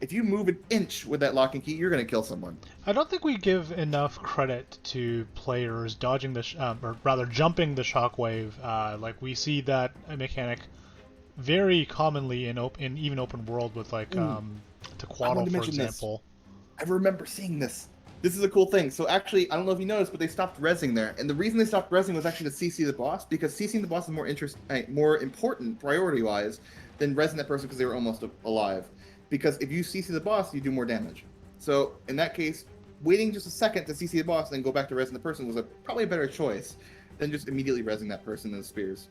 If you move an inch with that lock and key, you're going to kill someone. I don't think we give enough credit to players dodging or rather jumping the shockwave. Like we see that mechanic very commonly in even open world with like Tequatl, for example. I remember seeing this. This is a cool thing. So actually, I don't know if you noticed, but they stopped rezzing there. And the reason they stopped rezzing was actually to CC the boss, because CCing the boss is more important priority-wise than rezzing that person because they were almost alive. Because if you CC the boss, you do more damage. So in that case, waiting just a second to CC the boss and then go back to rezzing the person was probably a better choice then just immediately rezzing that person in the spears.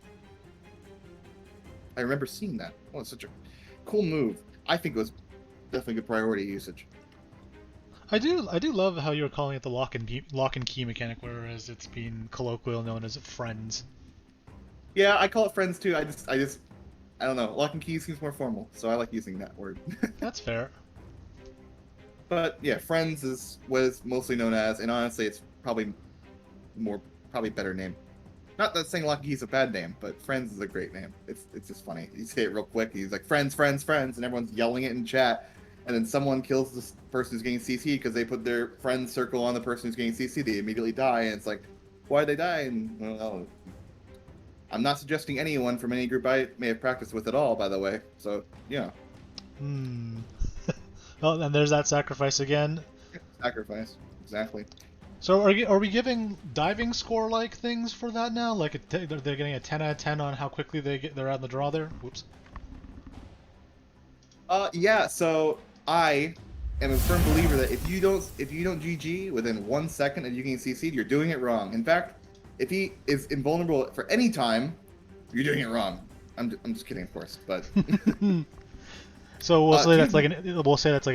I remember seeing that. Oh, it's such a cool move. I think it was definitely good priority usage. I do love how you're calling it the lock and key mechanic, whereas it's been colloquial known as friends. Yeah, I call it friends too. I don't know. Lock and key seems more formal, so I like using that word. That's fair. But yeah, friends is what it's mostly known as, and honestly, it's probably better name. Not that saying lock and key is a bad name, but friends is a great name. It's just funny. You say it real quick. He's like friends, friends, friends, and everyone's yelling it in chat. And then someone kills this person who's getting CC because they put their friend circle on the person who's getting CC. They immediately die, and it's like, why did they die? And well, I'm not suggesting anyone from any group I may have practiced with at all, by the way. So yeah. Well, and there's that sacrifice again. Sacrifice, exactly. So are we giving diving score like things for that now? Like they're getting a 10 out of 10 on how quickly they're out in the draw there. Whoops. Yeah. So I am a firm believer that if you don't GG within 1 second of you getting CC'd, you're doing it wrong. In fact, if he is invulnerable for any time, you're doing it wrong. I'm just kidding, of course, but. So we'll say that's like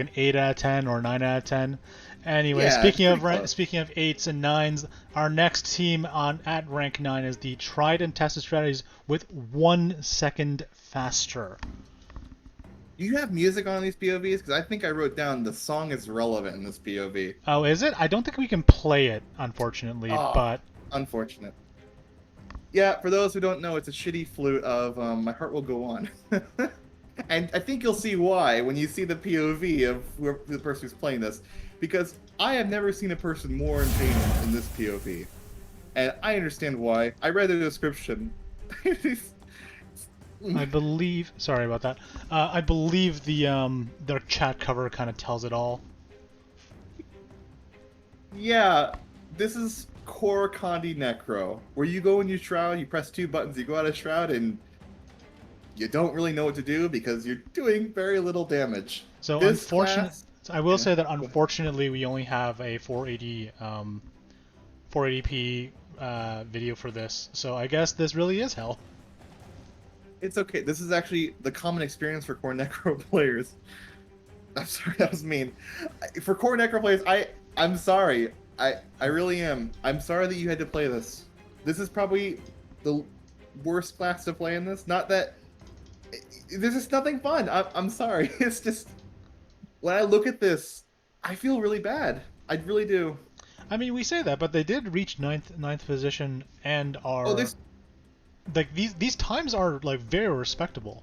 an 8 out of 10 or 9 out of 10. Anyway, Yeah, speaking of 8s and 9s, our next team at rank 9 is the tried and tested strategies with 1 second faster. Do you have music on these POVs? Because I think I wrote down the song is relevant in this POV. Oh, is it? I don't think we can play it, unfortunately, but... Unfortunate. Yeah, for those who don't know, it's a shitty flute of My Heart Will Go On. And I think you'll see why when you see the POV of the person who's playing this. Because I have never seen a person more in pain in this POV. And I understand why. I read the description. I believe... Sorry about that. I believe their chat cover kind of tells it all. Yeah, this is core Condi Necro, where you go in your shroud, you press 2 buttons, you go out of shroud, and you don't really know what to do because you're doing very little damage. So I will say that unfortunately we only have a 480p video for this, so I guess this really is hell. It's okay. This is actually the common experience for core Necro players. I'm sorry, that was mean. For core Necro players, I'm sorry. I really am. I'm sorry that you had to play this. This is probably the worst class to play in this. Not that... There's just nothing fun. I'm sorry. It's just... When I look at this, I feel really bad. I really do. I mean, we say that, but they did reach ninth position and are... Oh, like, these times are, like, very respectable.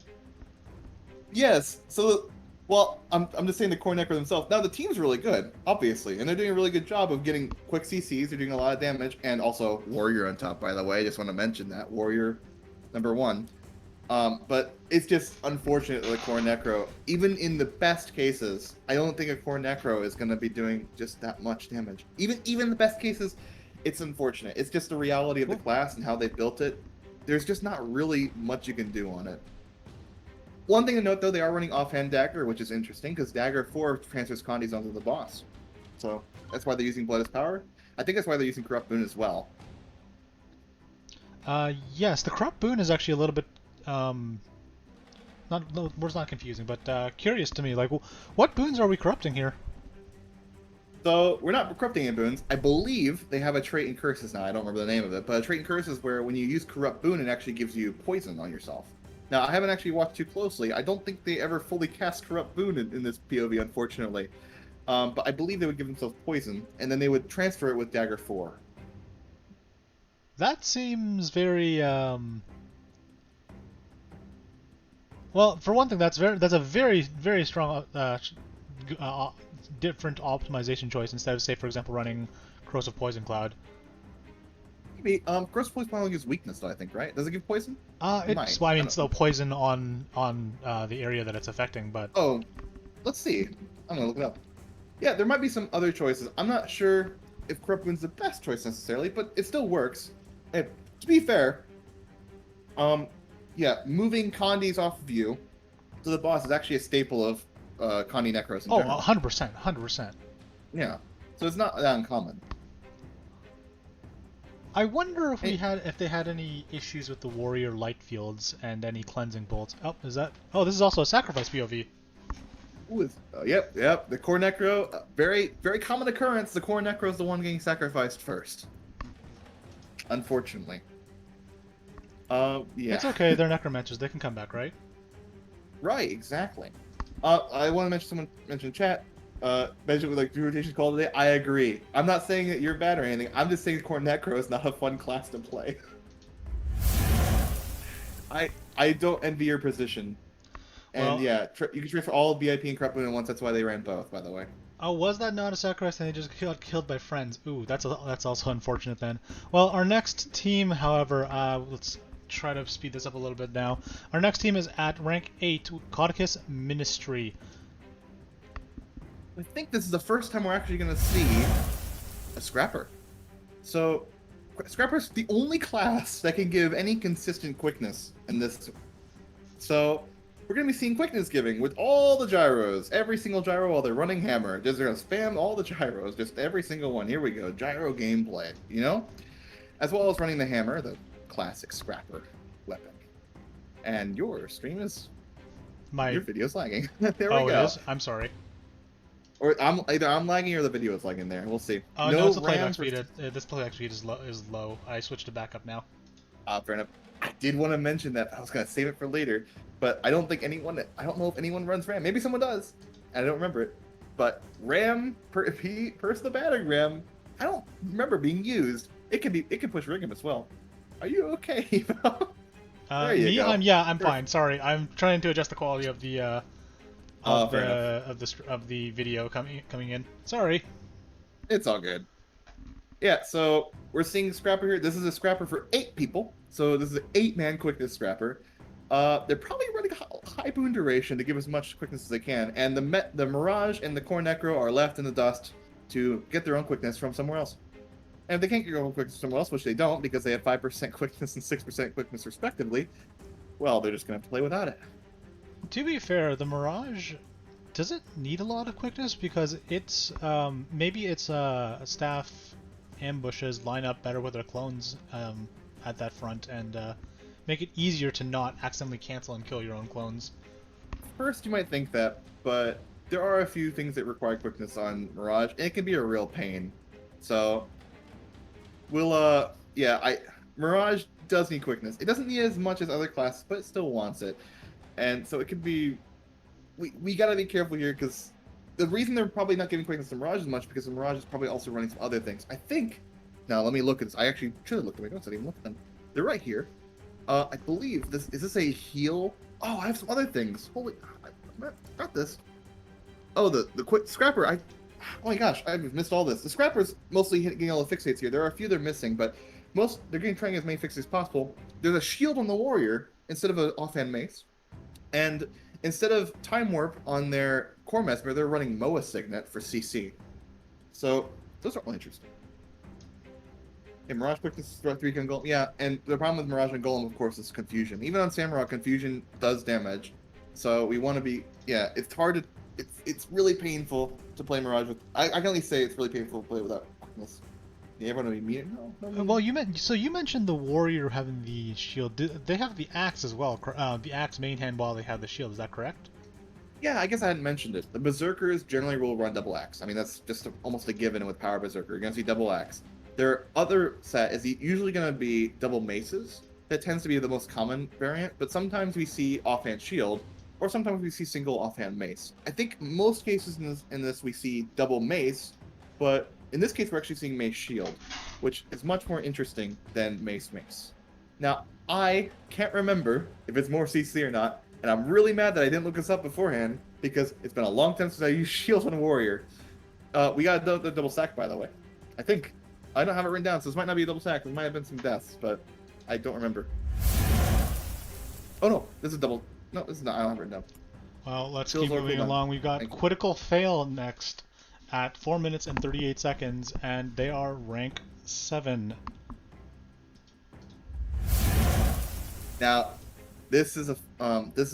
Yes. So... Well, I'm just saying the core Necro themselves. Now, the team's really good, obviously, and they're doing a really good job of getting quick CCs. They're doing a lot of damage, and also Warrior on top, by the way. I just want to mention that. Warrior, #1. But it's just unfortunate that the core Necro, even in the best cases, I don't think a core Necro is going to be doing just that much damage. Even in the best cases, it's unfortunate. It's just the reality of the class and how they built it. There's just not really much you can do on it. One thing to note, though, they are running offhand Dagger, which is interesting, because Dagger 4 transfers Condis onto the boss. So that's why they're using Blood as Power. I think that's why they're using Corrupt Boon as well. Yes, the Corrupt Boon is actually a little bit, word's not confusing, but curious to me. Like, what boons are we corrupting here? So we're not corrupting any boons. I believe they have a trait in Curses now. I don't remember the name of it, but a trait in Curses where when you use Corrupt Boon, it actually gives you poison on yourself. Now, I haven't actually watched too closely. I don't think they ever fully cast Corrupt Boon in this POV, unfortunately. But I believe they would give themselves poison, and then they would transfer it with Dagger 4. That seems very, well, for one thing, that's a very, very strong, different optimization choice instead of, say, for example, running Corrosive Poison Cloud. Maybe. Corrosive Poison Cloud gives weakness, though, I think, right? Does it give poison? It's, well, I mean, still poison on the area that it's affecting, but... Oh, let's see. I'm gonna look it up. Yeah, there might be some other choices. I'm not sure if Corrupt Boon's the best choice necessarily, but it still works. And to be fair, yeah, moving Condis off of you to the boss is actually a staple of Condi Necros in general. 100%. Yeah, so it's not that uncommon. I wonder Hey, if they had any issues with the warrior light fields and any cleansing bolts. Oh, is that? Oh, this is also a sacrifice POV. yep. The core necro, very common occurrence. The core necro is the one getting sacrificed first, unfortunately. It's Yeah. okay. They're necromancers. They can come back, right? Right, exactly. I want to mention someone mentioned in chat. Mentioned with like two rotations call today. I agree. I'm not saying that you're bad or anything. I'm just saying core necro is not a fun class to play. I don't envy your position. And Well, yeah, you can trade for all VIP and Corrupt Moon at once. That's why they ran both, by the way. oh, was that not a sacrifice and they just got killed by friends? Ooh, that's also unfortunate then. Well, our next team, however, let's try to speed this up a little bit now. Our next team is at rank 8, Codicus Ministry. I think this is the first time we're actually going to see a Scrapper. So, Scrapper's the only class that can give any consistent quickness in this. So, we're going to be seeing quickness giving with all the gyros. Every single gyro while they're running hammer. Just going to spam all the gyros. Just every single one. Here we go. Gyro gameplay, you know? As well as running the hammer, the classic Scrapper weapon. And your stream is... Your video's lagging. There we go. Oh, it is? I'm sorry. Or either I'm lagging or the video is lagging there. We'll see. Oh, no, it's the playback speed. This playback speed is low. I switched to backup now. Fair enough. I did want to mention that. I was going to save it for later. But I don't know if anyone runs RAM. Maybe someone does. And I don't remember it. But RAM, the batting RAM, I don't remember being used. It can push Rig'em as well. Are you okay? There you go. I'm fine. Sorry, I'm trying to adjust the quality of the of the video coming in. Sorry. It's all good. Yeah, so we're seeing Scrapper here. This is a Scrapper for 8 people. So this is an 8-man quickness Scrapper. They're probably running high boon duration to give as much quickness as they can. And the Mirage and the Core Necro are left in the dust to get their own quickness from somewhere else. And if they can't get their own quickness from somewhere else, which they don't because they have 5% quickness and 6% quickness respectively, well, they're just going to have to play without it. To be fair, the Mirage, does it need a lot of quickness? Because it's, maybe its staff ambushes line up better with their clones at that front and make it easier to not accidentally cancel and kill your own clones. First, you might think that, but there are a few things that require quickness on Mirage, and it can be a real pain. So, Mirage does need quickness. It doesn't need as much as other classes, but it still wants it. And so it could be... We gotta be careful here, because the reason they're probably not giving quickness to Mirage as much, because the Mirage is probably also running some other things. I think... Now, let me look at this. I actually should have looked at my notes. I didn't even look at them. They're right here. I believe this... Is this a heal? Oh, I have some other things. Holy... I got this. Oh, the quick Scrapper. Oh my gosh, I've missed all this. The Scrapper's mostly getting all the fixates here. There are a few they're missing, but they're trying to get as many fixates as possible. There's a shield on the Warrior instead of an offhand mace. And instead of Time Warp on their Core Mesmer, they're running Moa Signet for CC. So, those are all interesting. Okay, Mirage Quickness, 3-gun Golem. Yeah, and the problem with Mirage and Golem, of course, is confusion. Even on Samarog, confusion does damage. So we want to be... Yeah, it's hard to... It's really painful to play Mirage with... I can only say it's really painful to play without quickness. Yeah, everyone would be mean. No. Well, you mentioned the Warrior having the shield. They have the axe as well. The axe main hand while they have the shield. Is that correct? Yeah, I guess I hadn't mentioned it. The Berserkers generally will run double axe. I mean, that's just almost a given with Power Berserker. You're going to see double axe. Their other set is usually going to be double maces. That tends to be the most common variant, but sometimes we see offhand shield, or sometimes we see single offhand mace. I think most cases in this we see double mace, but in this case we're actually seeing mace shield, which is much more interesting than mace. Now, I can't remember if it's more CC or not, and I'm really mad that I didn't look this up beforehand, because it's been a long time since I used shield on a Warrior. We got the double sack, by the way. I think. I don't have it written down, so this might not be a double sack. There might have been some deaths, but I don't remember. Oh no, this is double. No, this is not. I don't have it written down. Well, let's keep moving along. We've got Critical Fail next at 4 minutes and 38 seconds, and they are rank 7. Now, this is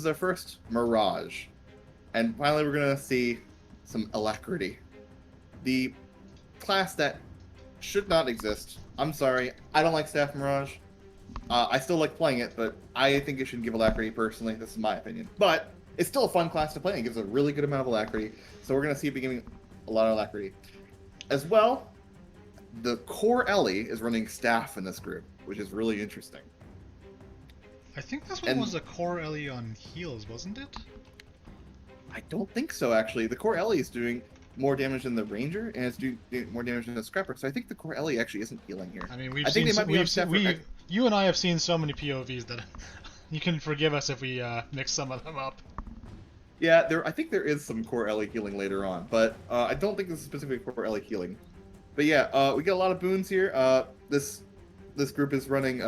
our first Mirage, and finally we're gonna see some alacrity. The class that should not exist I'm sorry. I don't like Staff Mirage. I still like playing it, but I think it should give alacrity personally. This is my opinion. But it's still a fun class to play and gives a really good amount of alacrity. So we're going to see it be giving a lot of alacrity. As well, the core Ellie is running Staff in this group, which is really interesting. I think this one was a core Ellie on heals, wasn't it? I don't think so, actually. The core Ellie is doing more damage than the Ranger, and it's doing more damage than the Scrapper. So I think the core Ellie actually isn't healing here. I mean, you and I have seen so many POVs that you can forgive us if we mix some of them up. Yeah, I think there is some core Ellie healing later on, but I don't think this is specifically core Ellie healing. But yeah, we get a lot of boons here. This group is running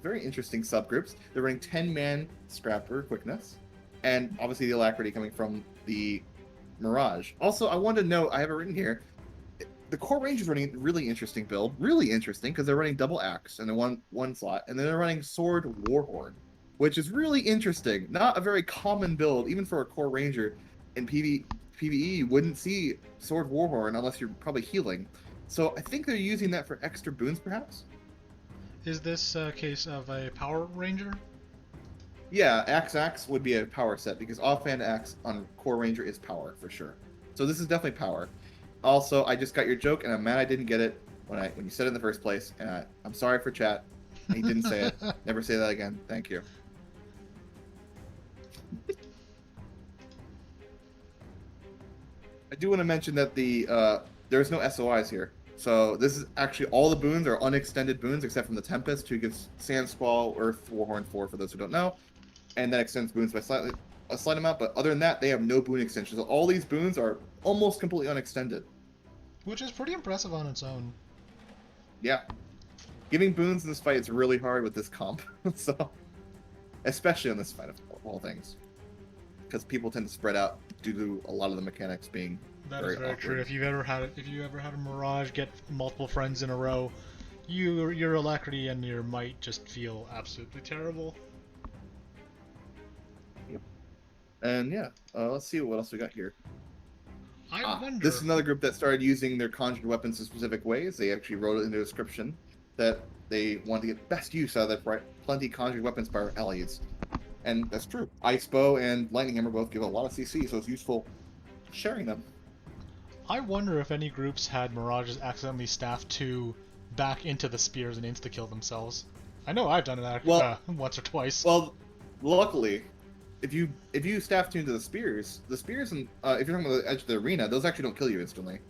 very interesting subgroups. They're running 10-man Scrapper quickness, and obviously the alacrity coming from the Mirage. Also, I wanted to note, I have it written here, the core Ranger is running a really interesting build. Really interesting, because they're running double axe in the one slot, and then they're running sword warhorn, which is really interesting. Not a very common build, even for a core Ranger. In PvE, you wouldn't see sword warhorn unless you're probably healing. So I think they're using that for extra boons, perhaps? Is this a case of a Power Ranger? Yeah, axe would be a power set, because offhand axe on core Ranger is power, for sure. So this is definitely power. Also, I just got your joke, and I'm mad I didn't get it when you said it in the first place, and I'm sorry for chat. He didn't say it. Never say that again. Thank you. I do want to mention that there's no SOIs here. So this is actually all the boons are unextended boons except from the Tempest, who gives Sand Squall, Earth, Warhorn 4 for those who don't know, and that extends boons by a slight amount. But other than that, they have no boon extensions. So all these boons are almost completely unextended, which is pretty impressive on its own. Yeah, giving boons in this fight is really hard with this comp. So, especially in this fight of all things, because people tend to spread out due to a lot of the mechanics being. That is very true. If you ever had a Mirage get multiple friends in a row, your alacrity and your might just feel absolutely terrible. Yep. And yeah, let's see what else we got here. I wonder. This is another group that started using their conjured weapons in specific ways. They actually wrote it in the description that they want to get best use out of their plenty conjured weapons by our allies. And that's true. Ice Bow and Lightning Hammer both give a lot of CC, so it's useful sharing them. I wonder if any groups had Mirages accidentally staff 2 back into the spears and insta-kill themselves. I know I've done it once or twice. Well, luckily, if you staff 2 into the spears, and if you're talking about the edge of the arena, those actually don't kill you instantly.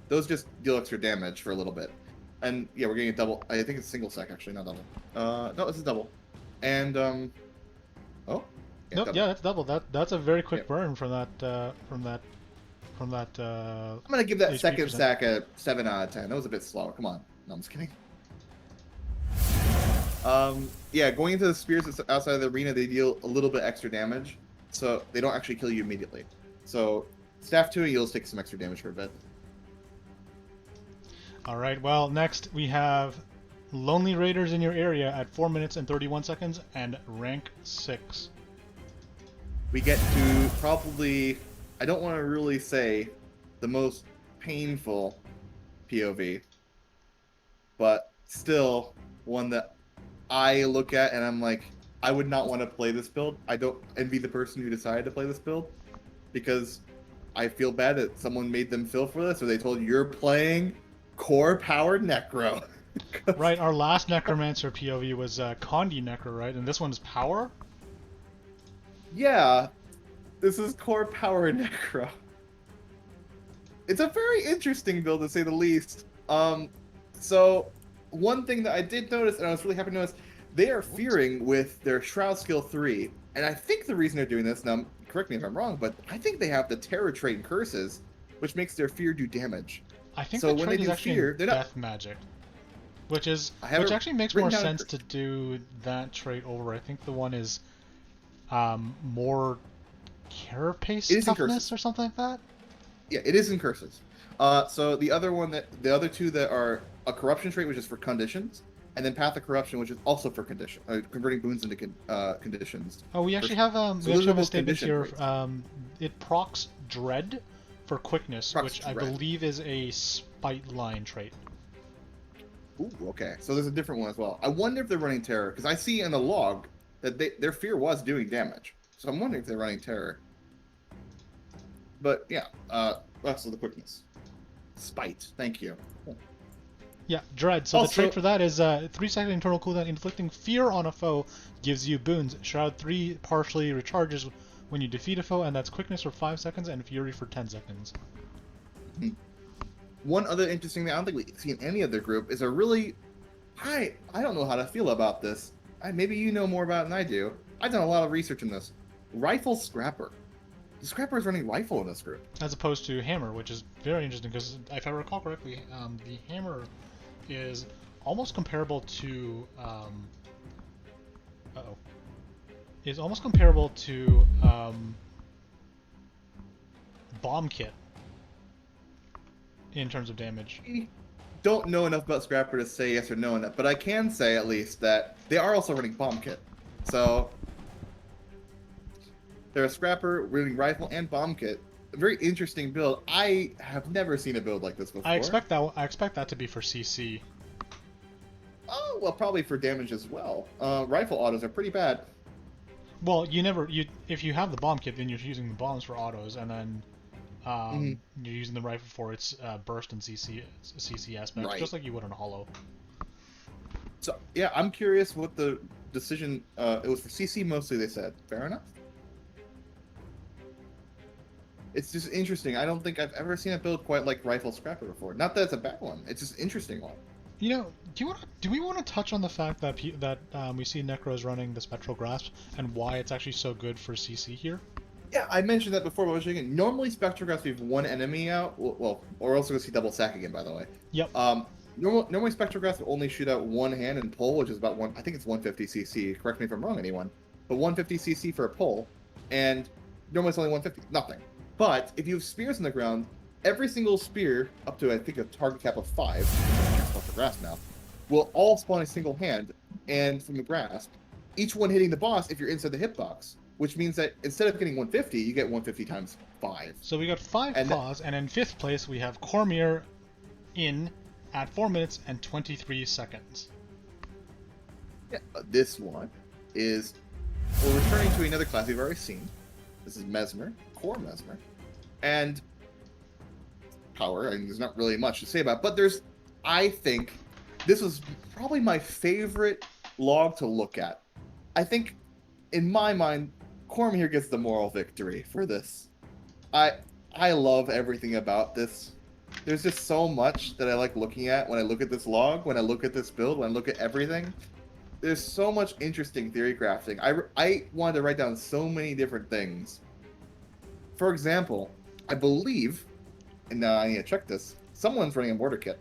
Those just deal extra damage for a little bit. And yeah, we're getting a double. I think it's single sec actually, not double. No, it's a double. And oh. Yeah, nope, yeah, that's double. That's a very quick burn from that. I'm gonna give that second sack a 7 out of 10. That was a bit slower. Come on. No, I'm just kidding. Yeah, going into the spears outside of the arena, they deal a little bit extra damage, so they don't actually kill you immediately. So, staff 2 heals take some extra damage for a bit. Alright, well, next we have Lonely Raiders in your area at 4 minutes and 31 seconds and rank 6. We get to probably, I don't want to really say the most painful POV, but still one that I look at and I'm like, I would not want to play this build. I don't envy the person who decided to play this build, because I feel bad that someone made them feel for this, or they told you you're playing core powered Necro. Right, our last Necromancer POV was Condi Necro, right? And this one's Power? Yeah, this is core powered Necro. It's a very interesting build, to say the least. So one thing that I did notice, and I was really happy to notice, they are fearing with their Shroud Skill 3. And I think the reason they're doing this, now correct me if I'm wrong, but I think they have the Terror trait and Curses, which makes their fear do damage. I think so the trait is actually fear, Death Magic. Which actually makes more sense to do that trait over. I think the one is more Carapace toughness or something like that. Yeah, it is in Curses. So the other two that are a Corruption trait, which is for conditions, and then Path of Corruption, which is also for condition, converting boons into conditions. Oh, we actually have a statement here. It procs Dread for quickness, which I believe is a Spite Line trait. Ooh, okay. So there's a different one as well. I wonder if they're running Terror, because I see in the log that their fear was doing damage. So I'm wondering if they're running Terror. But yeah, that's the quickness. Spite. Thank you. Yeah, Dread. So the trait for that is 3-second internal cooldown. Inflicting fear on a foe gives you boons. Shroud 3 partially recharges when you defeat a foe, and that's quickness for 5 seconds and fury for 10 seconds. One other interesting thing I don't think we see in any other group is a really... I don't know how to feel about this. Maybe you know more about it than I do. I've done a lot of research in this. Rifle Scrapper. The Scrapper is running Rifle in this group. As opposed to Hammer, which is very interesting, because if I recall correctly, the Hammer is almost comparable to... is almost comparable to Bomb Kit in terms of damage. I don't know enough about Scrapper to say yes or no on that, but I can say at least that they are also running Bomb Kit. So they're a Scrapper running Rifle and Bomb Kit. A very interesting build. I have never seen a build like this before. I expect that to be for CC. Oh, well, probably for damage as well. Rifle autos are pretty bad. Well, if you have the bomb kit, then you're using the bombs for autos, and then you're using the rifle for its burst and CC aspect, right. Just like you would on a holo. So yeah, I'm curious what the decision. It was for CC mostly. They said fair enough. It's just interesting. I don't think I've ever seen a build quite like Rifle Scrapper before. Not that it's a bad one. It's just an interesting one. You know, do we want to touch on the fact that we see Necros running the Spectral Grasp and why it's actually so good for CC here? Yeah, I mentioned that before, but normally Spectral Grasp, we have one enemy out. Well, or else we're going to see double sack again, by the way. Yep. Normally Spectral Grasp will only shoot out one hand and pull, which is about I think it's 150 CC. Correct me if I'm wrong, anyone. But 150 CC for a pull, and normally it's only 150. Nothing. But if you have spears on the ground, every single spear, up to I think a target cap of 5, the grasp now, will all spawn a single hand, and from the grasp, each one hitting the boss if you're inside the hitbox, which means that instead of getting 150, you get 150 times 5. So we got 5 claws, and in 5th place we have Cormier in at 4 minutes and 23 seconds. Yeah, this one is, we're returning to another class we've already seen. This is Mesmer, Core Mesmer, and power. I mean, there's not really much to say about it, but I think this was probably my favorite log to look at. I think, in my mind, Corm here gets the moral victory for this. I love everything about this. There's just so much that I like looking at when I look at this log, when I look at this build, when I look at everything. There's so much interesting theory crafting. I wanted to write down so many different things. For example, I believe, and now I need to check this, someone's running a mortar kit.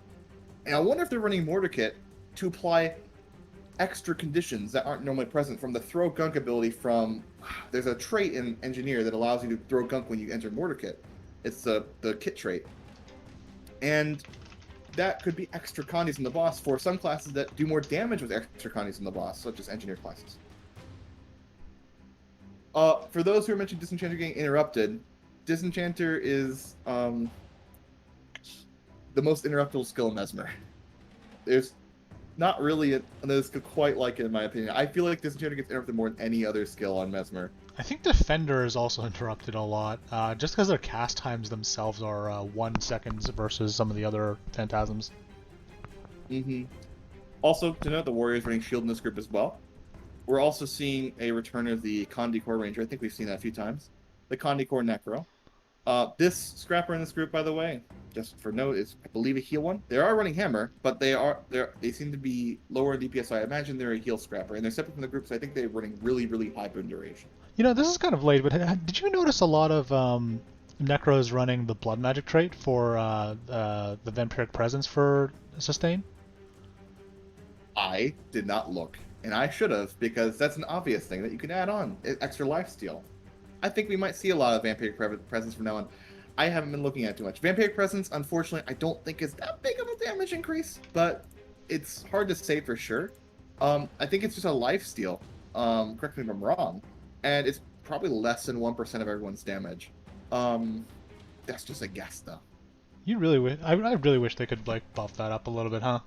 And I wonder if they're running mortar kit to apply extra conditions that aren't normally present from the throw gunk ability from... There's a trait in Engineer that allows you to throw gunk when you enter mortar kit. It's the kit trait. And that could be extra condies in the boss for some classes that do more damage with extra condies in the boss, such as Engineer classes. For those who are mentioning Disenchanter getting interrupted, Disenchanter is the most interruptible skill in Mesmer. There's not really another skill quite like it, in my opinion. I feel like Disenchanter gets interrupted more than any other skill on Mesmer. I think Defender is also interrupted a lot, just because their cast times themselves are 1 second versus some of the other Phantasms. Mm-hmm. Also, to note, the Warrior's running Shield in this group as well. We're also seeing a return of the Condi Core Ranger. I think we've seen that a few times. The Condi Core Necro. This Scrapper in this group, by the way, just for note, is, I believe, a heal one. They are running Hammer, but they seem to be lower in DPS, so I imagine they're a heal Scrapper. And they're separate from the group, so I think they're running really, really high boon duration. You know, this is kind of late, but did you notice a lot of Necros running the Blood Magic trait for the Vampiric Presence for Sustain? I did not look, and I should have, because that's an obvious thing that you can add on, extra lifesteal. I think we might see a lot of Vampiric Presence from now on. I haven't been looking at it too much. Vampiric Presence, unfortunately, I don't think is that big of a damage increase, but it's hard to say for sure. I think it's just a lifesteal. Correct me if I'm wrong. And it's probably less than 1% of everyone's damage. That's just a guess, though. I really wish they could like buff that up a little bit, huh?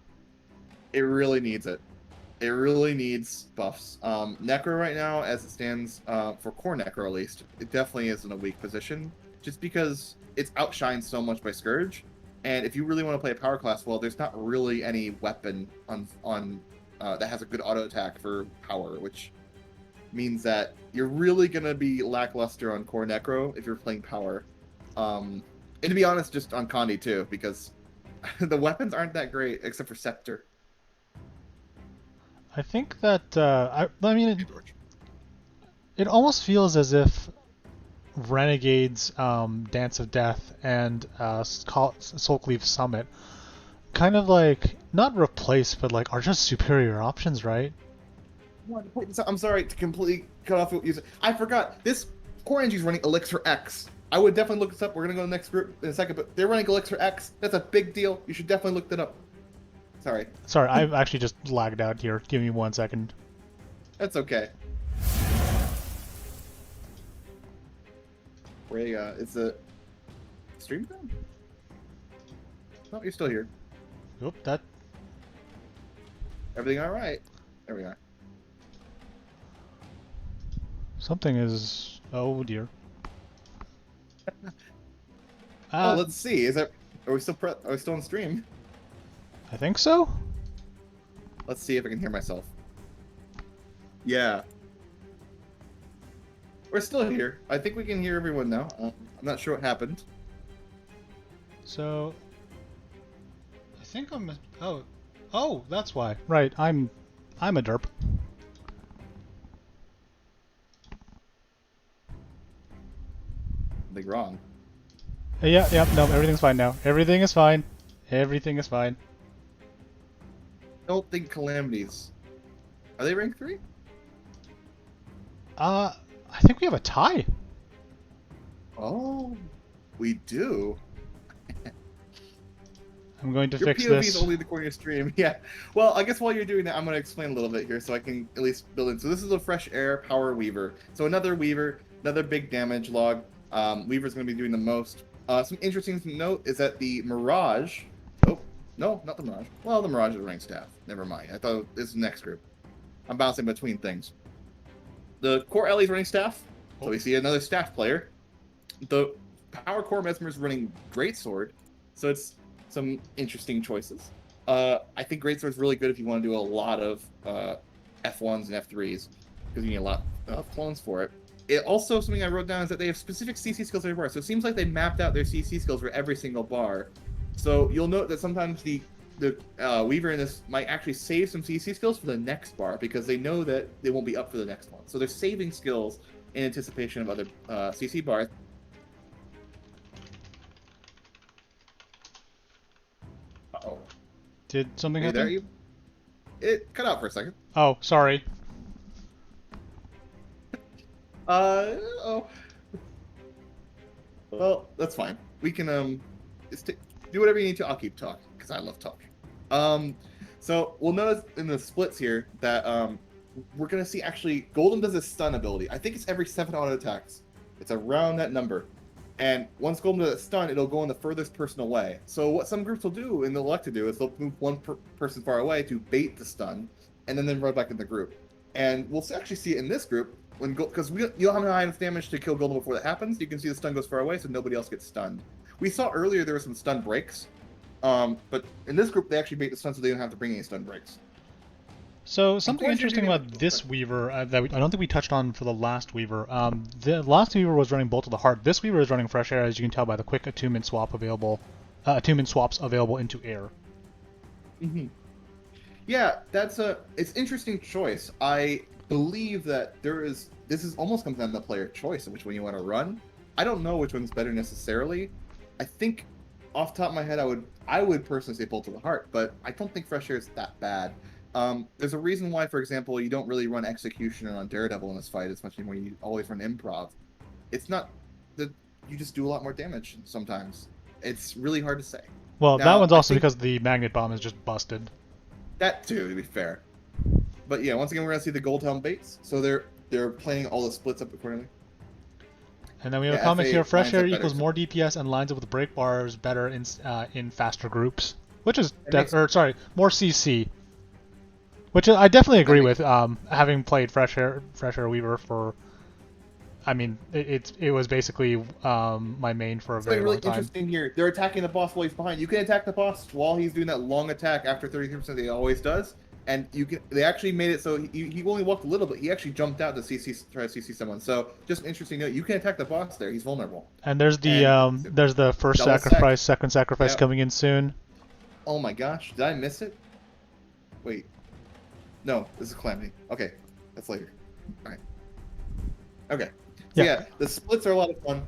It really needs it. It really needs buffs. Necro right now, as it stands, for core Necro at least, it definitely is in a weak position, just because it's outshined so much by Scourge. And if you really want to play a power class well, there's not really any weapon on that has a good auto attack for power, which means that you're really gonna be lackluster on core Necro if you're playing power. And to be honest, just on Condi too, because the weapons aren't that great except for Scepter. I think that I mean it almost feels as if Renegade's Dance of Death and Soulcleave Summit kind of like not replace but like are just superior options, right? I'm sorry to completely cut off what you said. I forgot. This Core Energy's running Elixir X. I would definitely look this up. We're going to go to the next group in a second, but they're running Elixir X. That's a big deal. You should definitely look that up. Sorry. Sorry, I've actually just lagged out here. Give me 1 second. That's okay. Where is the stream thing? Oh, you're still here. Oop, that... Everything all right? There we are. Something is... Oh, dear. Oh, let's see. Are we still on stream? I think so? Let's see if I can hear myself. Yeah. We're still here. I think we can hear everyone now. I'm not sure what happened. So... I think I'm... Oh, that's why. Right, I'm a derp. Something wrong. Yeah, no, everything's fine now. Everything is fine. Everything is fine. Don't think calamities. Are they rank 3? I think we have a tie. Oh, we do. I'm going to Your fix POV this. is only the corner stream. Yeah. Well, I guess while you're doing that, I'm going to explain a little bit here so I can at least build in. So this is a Fresh Air Power Weaver. So another Weaver, another big damage log. Weaver's going to be doing the most. Some interesting to note is that the Mirage... Oh, no, not the Mirage. Well, the Mirage is rank staff. Never mind. I thought this is the next group. I'm bouncing between things. The Core Ellie's running staff. So we see another staff player. The Power Core Mesmer's running Greatsword. So it's some interesting choices. I think Greatsword's really good if you want to do a lot of F1s and F3s, because you need a lot of clones for it. Also, something I wrote down is that they have specific CC skills for every bar. So it seems like they mapped out their CC skills for every single bar. So you'll note that sometimes the Weaver in this might actually save some CC skills for the next bar, because they know that they won't be up for the next one. So they're saving skills in anticipation of other CC bars. Uh-oh. Did something Hey, happen? there you... It cut out for a second. Oh, sorry. Oh. Well, that's fine. We can, do whatever you need to. I'll keep talking, because I love talking. So we'll notice in the splits here that, we're going to see actually, Golden does a stun ability. I think it's every 7 auto attacks. It's around that number. And once Golden does a stun, it'll go in the furthest person away. So what some groups will do, and they'll elect to do, is they'll move one person far away to bait the stun, and then run back in the group. And we'll actually see it in this group, because you don't have high enough damage to kill Golden before that happens. You can see the stun goes far away, so nobody else gets stunned. We saw earlier there were some stun breaks, but in this group they actually bait the stun so they don't have to bring any stun breaks. So something interesting about this Weaver I don't think we touched on for the last Weaver. The last Weaver was running Bolt of the Heart. This Weaver is running Fresh Air, as you can tell by the quick attunement swaps available into air. Mm-hmm. Yeah, it's interesting choice. I believe that this is almost comes down to player choice of which one you want to run. I don't know which one's better necessarily. I think off the top of my head I would personally say Bolt of the Heart, but I don't think Fresh Air is that bad. There's a reason why, for example, you don't really run Executioner on Daredevil in this fight as much anymore. You always run Improv. It's not that you just do a lot more damage sometimes. It's really hard to say. Well, Now, that one's also because the Magnet Bomb is just busted. That too, to be fair. But yeah, once again, we're gonna see the Gold Helm baits. So they're planning all the splits up accordingly. And then we have a comment here: Fresh Air equals more DPS and lines up with break bars better in faster groups, which is more CC. Which I definitely That agree makes with. Having played Fresh Air Weaver for, I mean, it was basically my main for a very something really long time. interesting here. They're attacking the boss while he's behind. You can attack the boss while he's doing that long attack after 33% that he always does. And you can. They actually made it so he only walked a little bit. He actually jumped out to try to CC someone. So just an interesting note. You can attack the boss there. He's vulnerable. And there's And the first double sec. sacrifice, second sacrifice Yeah. coming in soon. Oh my gosh, did I miss it? Wait. No, this is Calamity. Okay, that's later. All right. Okay. So yeah, the splits are a lot of fun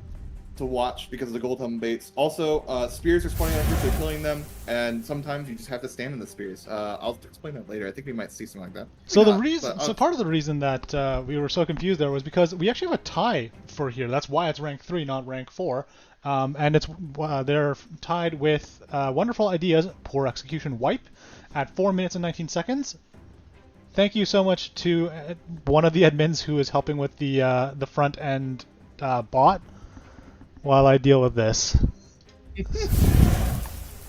to watch because of the gold helmet baits. Also, spears are spawning on groups, they're killing them, and sometimes you just have to stand in the spears. I'll explain that later. I think we might see something like that. So the reason, so part of the reason that we were so confused there was because we actually have a tie for here. That's why it's rank 3, not rank 4. And it's they're tied with Wonderful Ideas, Poor Execution Wipe at 4 minutes and 19 seconds. Thank you so much to one of the admins who is helping with the front end bot while I deal with this.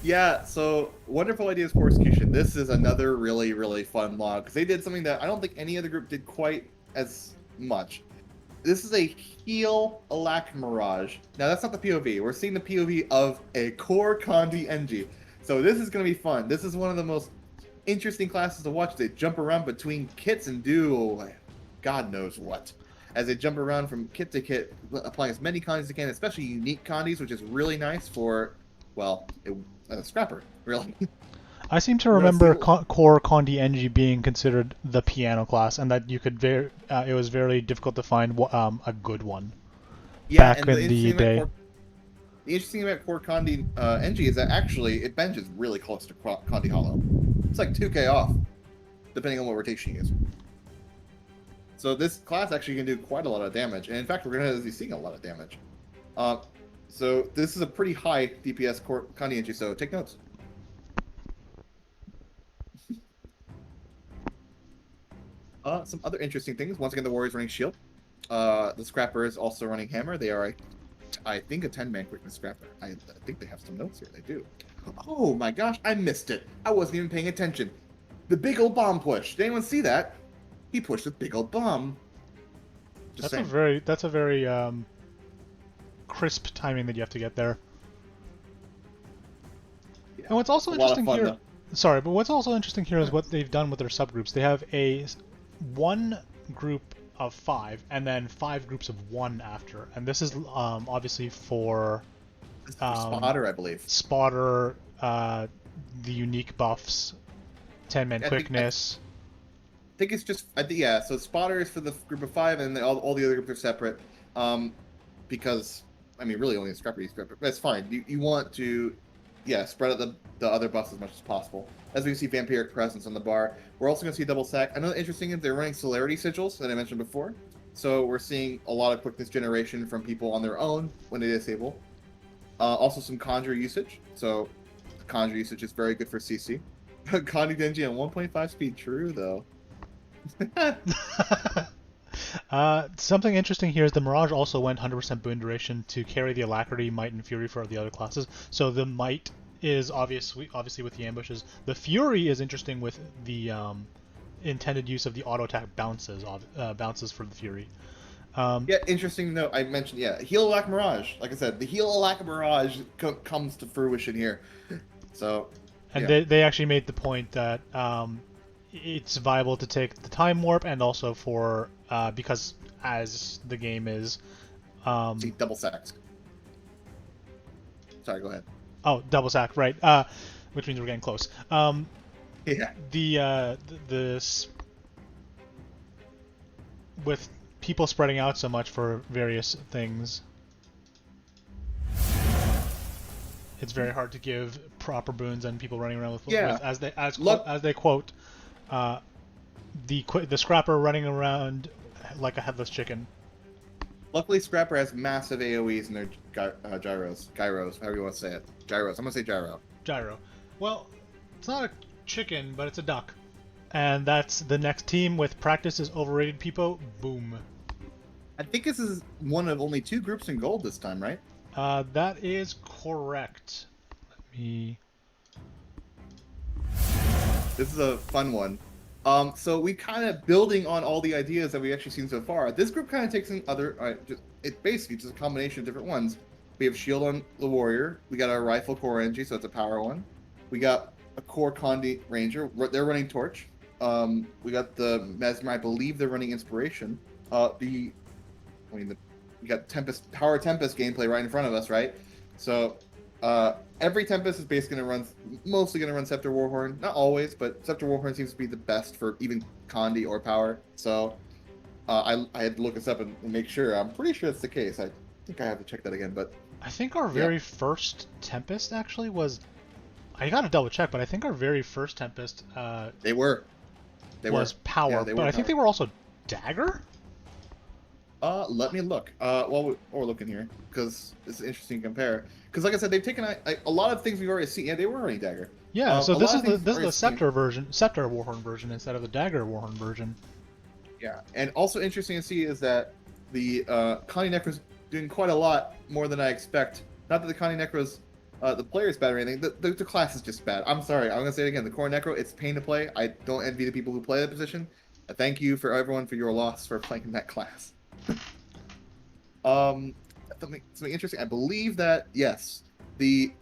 Yeah, so Wonderful Ideas for Execution. This is another really, really fun log because they did something that I don't think any other group did quite as much. This is a heal Alack Mirage. Now that's not the POV. We're seeing the POV of a core Condi Engie. So this is going to be fun. This is one of the most interesting classes to watch. They jump around between kits and do God knows what. As they jump around from kit to kit, applying as many Condis as they can, especially unique Condis, which is really nice for, well, a scrapper, really. I seem to remember core Condi Engie being considered the piano class, and that you could it was very difficult to find a good one. Yeah, back in the day. The interesting thing about core Condi Engie is that actually it benches really close to Condi Hollow. It's like 2k off, depending on what rotation you use. So this class actually can do quite a lot of damage, and in fact, we're going to be seeing a lot of damage. So this is a pretty high DPS core Condi Engie, so take notes. Some other interesting things. Once again, the Warriors running Shield. The Scrapper is also running Hammer. They are, I think, a 10-man quickness Scrapper. I think they have some notes here. They do. Oh my gosh, I missed it. I wasn't even paying attention. The big old bomb push. Did anyone see that? He pushed a big old bomb. That's a very crisp timing that you have to get there. Yeah, and what's also interesting here, though. Sorry, but what's also interesting here is what they've done with their subgroups. They have one group of 5 and then 5 groups of 1 after, and this is obviously for Spotter, I believe. Spotter, the unique buffs, 10-man quickness. I think it's just yeah. So Spotter is for the group of 5, and all the other groups are separate. Because I mean, really only a Scrapper, but that's fine. You want to, yeah, spread out the other buffs as much as possible. As we can see, Vampiric Presence on the bar. We're also going to see double sack. Another interesting is they're running Celerity Sigils that I mentioned before. So we're seeing a lot of quickness generation from people on their own when they disable. Also some Conjure usage. So Conjure usage is very good for CC. Condi Engie on 1.5 speed. True, though. Something interesting here is the Mirage also went 100% boon duration to carry the Alacrity, Might, and Fury for the other classes. So the Might is obviously with the ambushes. The Fury is interesting with the intended use of the auto attack bounces for the Fury. Yeah, interesting note. I mentioned, heal Alack Mirage. Like I said, the heal Alack Mirage comes to fruition here. So, and they actually made the point that it's viable to take the time warp, and also for because as the game is see, double sacks. Sorry, go ahead. Oh, double sack, right? Which means we're getting close. Yeah. The with people spreading out so much for various things, it's very hard to give proper boons, and people running around with as they quote the Scrapper running around like a headless chicken. Luckily, Scrapper has massive AoEs in their gyros, however you want to say it. Gyros. I'm gonna say gyro. Gyro. Well, it's not a chicken, but it's a duck. And that's the next team with Practice is Overrated People. Boom. I think this is one of only 2 groups in gold this time, right? That is correct. Let me... This is a fun one. So we kind of building on all the ideas that we actually seen so far. This group kind of takes in other. It basically just a combination of different ones. We have shield on the warrior. We got our rifle core energy, so it's a power one. We got a core Condi ranger. They're running torch. We got the mesmer. I believe they're running inspiration. We got Tempest Power Tempest gameplay right in front of us, right? So every Tempest is basically mostly gonna run Scepter Warhorn. Not always, but Scepter Warhorn seems to be the best for even Condi or Power. So I had to look this up and make sure. I'm pretty sure it's the case. I think I have to check that again, but I think our very first Tempest actually was. I gotta double check, but I think our very first Tempest was Power, Yeah, but I think they were also Dagger. Let me look. While we're looking here, because it's interesting to compare. Because like I said, they've taken a lot of things we've already seen. Yeah, they were running Dagger. Yeah, so this is the Scepter version, Scepter Warhorn version instead of the Dagger Warhorn version. Yeah, and also interesting to see is that the Connie Necro's doing quite a lot more than I expect. Not that the Connie Necro's the player's bad or anything. The class is just bad. I'm sorry. I'm gonna say it again. The Core Necro, it's pain to play. I don't envy the people who play the position. Thank you for everyone for your loss for playing that class. Something interesting. I believe that yes, the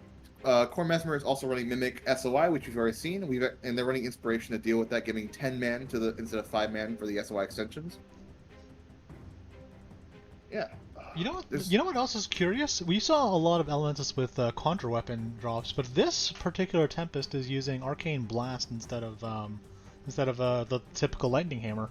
Core Mesmer is also running Mimic SOI, which we've already seen. And they're running Inspiration to deal with that, giving 10 man instead of 5 man for the SOI extensions. Yeah. You know what else is curious? We saw a lot of elementals with contra weapon drops, but this particular Tempest is using Arcane Blast instead of the typical Lightning Hammer.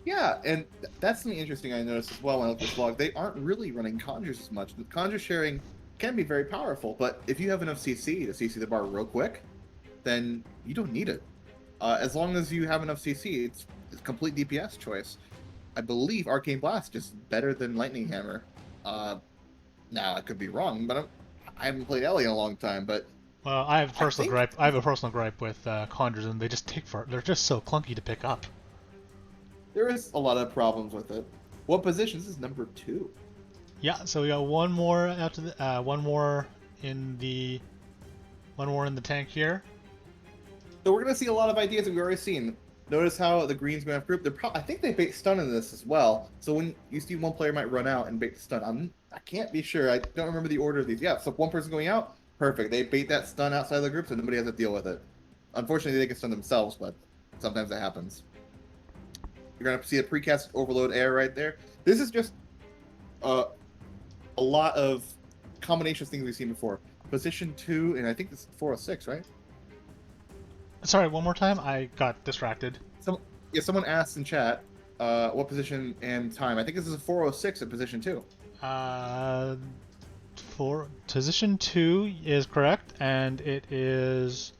Yeah, and that's something interesting I noticed as well when I looked at this log. They aren't really running conjures as much. The conjure sharing can be very powerful, but if you have enough CC to CC the bar real quick, then you don't need it. As long as you have enough CC, it's a complete DPS choice. I believe Arcane Blast is better than Lightning Hammer. Now I could be wrong, but I haven't played Ellie in a long time. But well, I have a personal gripe. I have a personal gripe with conjures, and they just they're just so clunky to pick up. There is a lot of problems with it. What position? This is number 2. Yeah, so we got one more after the one more in the tank here. So we're gonna see a lot of ideas that we've already seen. Notice how the green's going to have group. I think they bait stun in this as well. So when you see one player might run out and bait stun, I can't be sure. I don't remember the order of these. Yeah, so if one person going out, perfect. They bait that stun outside of the group, so nobody has to deal with it. Unfortunately, they can stun themselves, but sometimes that happens. You're going to see a precast overload air right there. This is just a lot of combination of things we've seen before. Position 2, and I think this is 406, right? Sorry, one more time. I got distracted. Someone asked in chat what position and time. I think this is a 406 at position 2. Position 2 is correct, and it is.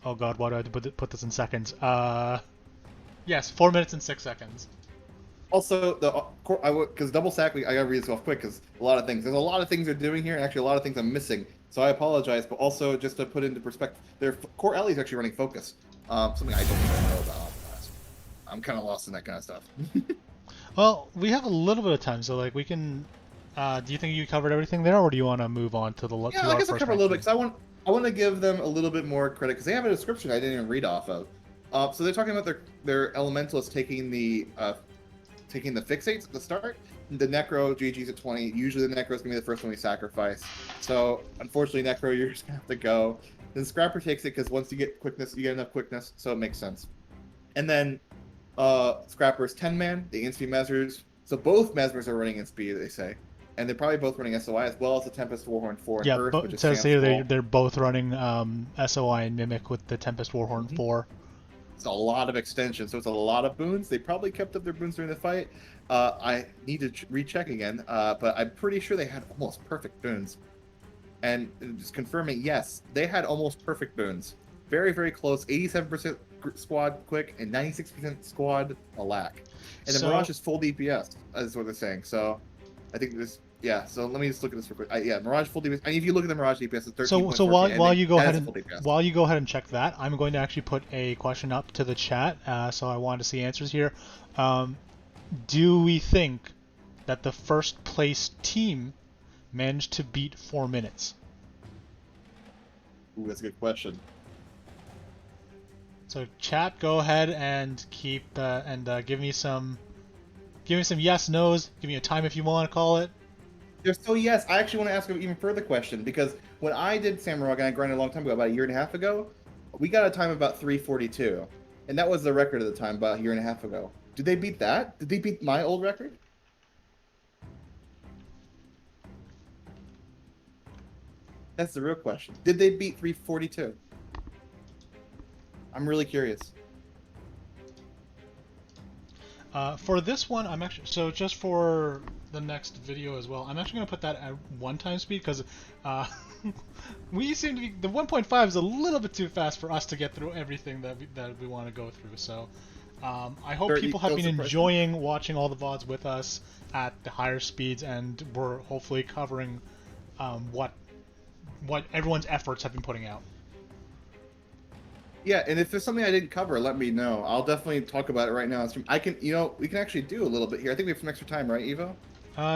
Oh God, why do I have to put this in seconds? Yes, 4 minutes and 6 seconds. Also, because double sack, I gotta read this off quick because a lot of things. There's a lot of things they're doing here, and actually a lot of things I'm missing. So I apologize, but also just to put into perspective, their core Ellie is actually running focus. Something I don't even know about. I'm kind of lost in that kind of stuff. Well, we have a little bit of time, so like we can. Do you think you covered everything there, or do you want to move on to the? Yeah, I guess I'll cover a little bit because I want to give them a little bit more credit because they have a description I didn't even read off of. So they're talking about their elementalists taking the fixates at the start. The Necro GG's at 20. Usually the Necro's gonna be the first one we sacrifice. So unfortunately, Necro, you're just gonna have to go. Then Scrapper takes it because once you get quickness, you get enough quickness, so it makes sense. And then Scrapper's 10-man, the in-speed Mesmers. So both Mesmers are running in speed, they say. And they're probably both running SOI as well as the Tempest Warhorn 4 and Earth, which is says here they're both running SOI and Mimic with the Tempest Warhorn 4. It's a lot of extensions, so it's a lot of boons. They probably kept up their boons during the fight. I need to recheck again, but I'm pretty sure they had almost perfect boons. And just confirming, yes, they had almost perfect boons. Very, very close. 87% squad quick and 96% squad alack. And the Mirage is full DPS, is what they're saying. So I think this, yeah. So let me just look at this real quick. Yeah, Mirage full DPS. And if you look at the Mirage DPS, it's 13. So while you go ahead and check that, I'm going to actually put a question up to the chat. So I want to see answers here. Do we think that the first place team managed to beat 4 minutes? Ooh, that's a good question. So chat, go ahead and give me some yes nos. Give me a time if you want to call it. So yes, I actually want to ask an even further question because when I did Samarog and I grinded a long time ago, about a year and a half ago, we got a time about 3:42, and that was the record at the time about a year and a half ago. Did they beat that? Did they beat my old record? That's the real question. Did they beat 3:42? I'm really curious. For this one, I'm actually just for the next video as well. I'm actually going to put that at 1 time speed because we seem to be the 1.5 is a little bit too fast for us to get through everything that we want to go through. So I hope people have been enjoying watching all the VODs with us at the higher speeds, and we're hopefully covering what everyone's efforts have been putting out. Yeah, and if there's something I didn't cover, let me know. I'll definitely talk about it right now. I can, we can actually do a little bit here. I think we have some extra time, right, Evo?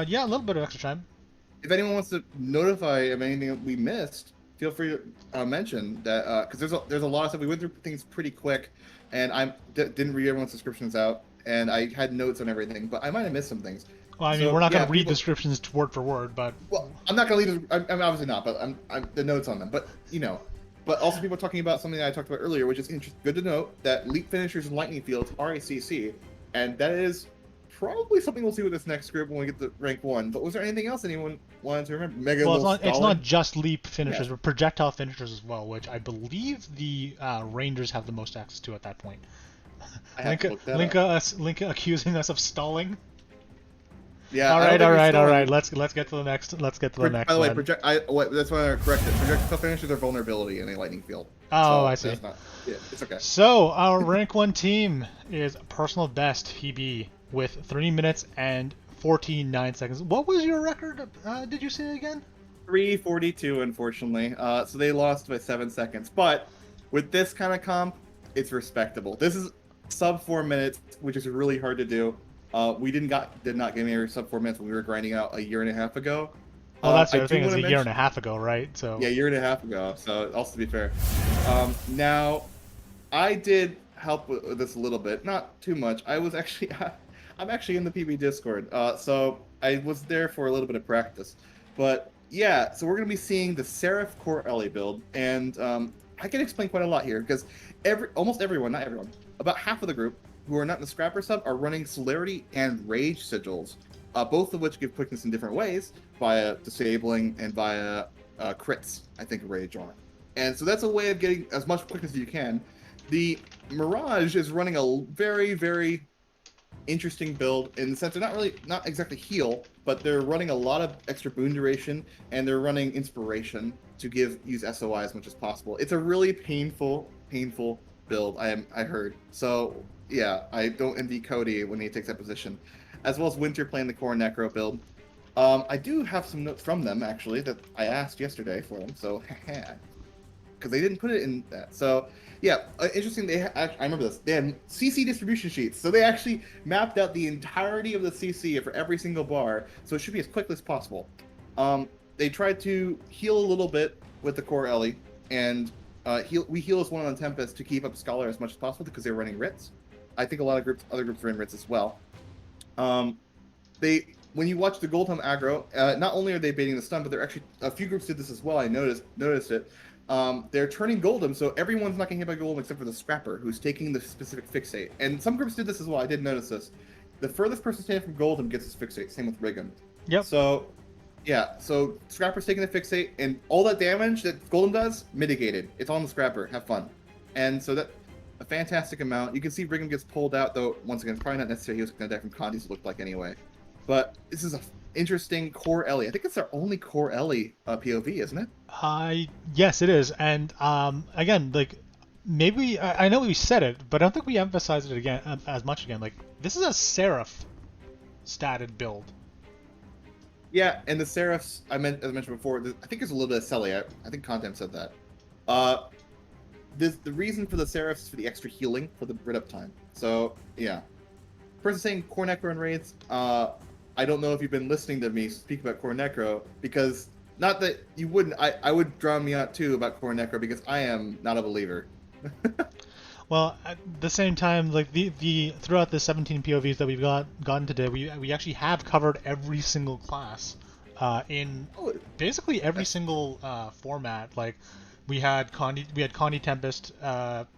Yeah, a little bit of extra time. If anyone wants to notify of anything that we missed, feel free to mention that, because there's a lot of stuff. We went through things pretty quick, and I didn't read everyone's descriptions out, and I had notes on everything, but I might have missed some things. Well, I mean, we're not going to read descriptions word for word, but... Well, I'm not going to leave... I'm obviously not, but I'm the notes on them. But, But also people are talking about something that I talked about earlier, which is good to note, that leap finishers and lightning fields are a CC, and that is probably something we'll see with this next group when we get to rank 1. But was there anything else anyone wanted to remember? It's not just leap finishers, but projectile finishers as well, which I believe the Rangers have the most access to at that point. Linka accusing us of stalling. Yeah. All right. Let's get to the next. Let's get to the next. By the way, that's why I corrected. Projectile finishers are vulnerability in a lightning field. Oh, so I see. Yeah, it's okay. So our rank 1 team is personal best PB with 3 minutes and 14.9 seconds. What was your record? Did you say again? 3:42, unfortunately. So they lost by 7 seconds. But with this kind of comp, it's respectable. This is sub 4 minutes, which is really hard to do. We did not get any sub 4 minutes when we were grinding out a year and a half ago. Well, that's the other thing. It was a year and a half ago, right? So yeah, a year and a half ago. So also to be fair, now I did help with this a little bit, not too much. I'm actually in the PB Discord, so I was there for a little bit of practice. But yeah, so we're gonna be seeing the Seraph Core Ellie build, and I can explain quite a lot here because almost everyone, not everyone, about half of the group who are not in the Scrapper sub are running Celerity and Rage sigils, both of which give quickness in different ways via disabling and via crits, I think, Rage on it. And so that's a way of getting as much quickness as you can. The Mirage is running a very, very interesting build in the sense they're not exactly heal, but they're running a lot of extra boon duration, and they're running inspiration to use SOI as much as possible. It's a really painful build, I heard. So yeah, I don't envy Cody when he takes that position. As well as Winter playing the Core Necro build. I do have some notes from them, actually, that I asked yesterday for them, so because they didn't put it in that. So yeah, interesting. I remember this. They had CC distribution sheets, so they actually mapped out the entirety of the CC for every single bar, so it should be as quickly as possible. They tried to heal a little bit with the Core Ellie, and we heal as one on Tempest to keep up Scholar as much as possible because they're running Ritz. I think a lot of other groups are in Ritz as well. When you watch the Goldhelm aggro, not only are they baiting the stun, but a few groups did this as well. I noticed it. They're turning Goldhelm, so everyone's not getting hit by Goldhelm except for the Scrapper, who's taking the specific fixate. And some groups did this as well. I did notice this. The furthest person standing from Goldhelm gets his fixate. Same with Rig'em. Yep. So yeah, so Scrapper's taking the fixate, and all that damage that Goldhelm does, mitigated. It's on the Scrapper. Have fun. And so that a fantastic amount. You can see Rig'em gets pulled out, though, once again, probably not necessarily he was going to die from Condi's, it looked like anyway. But this is a interesting Core Ellie. I think it's our only Core Ellie POV, isn't it? Yes, it is. And again, like, maybe I know we said it, but I don't think we emphasized it again as much again. Like, this is a Seraph statted build. Yeah, and the Seraphs, as I mentioned before, I think there's a little bit of Selly. I think Content said that. The reason for the Seraphs is for the extra healing for the rid up time. So yeah, person saying Core Necro and raids. I don't know if you've been listening to me speak about Core Necro, because not that you wouldn't. I would drown me out too about Core Necro because I am not a believer. Well, at the same time, like the throughout the 17 POVs that we've gotten today, we actually have covered every single class, in Oh, basically every that's single format. Like we had Condi Tempest,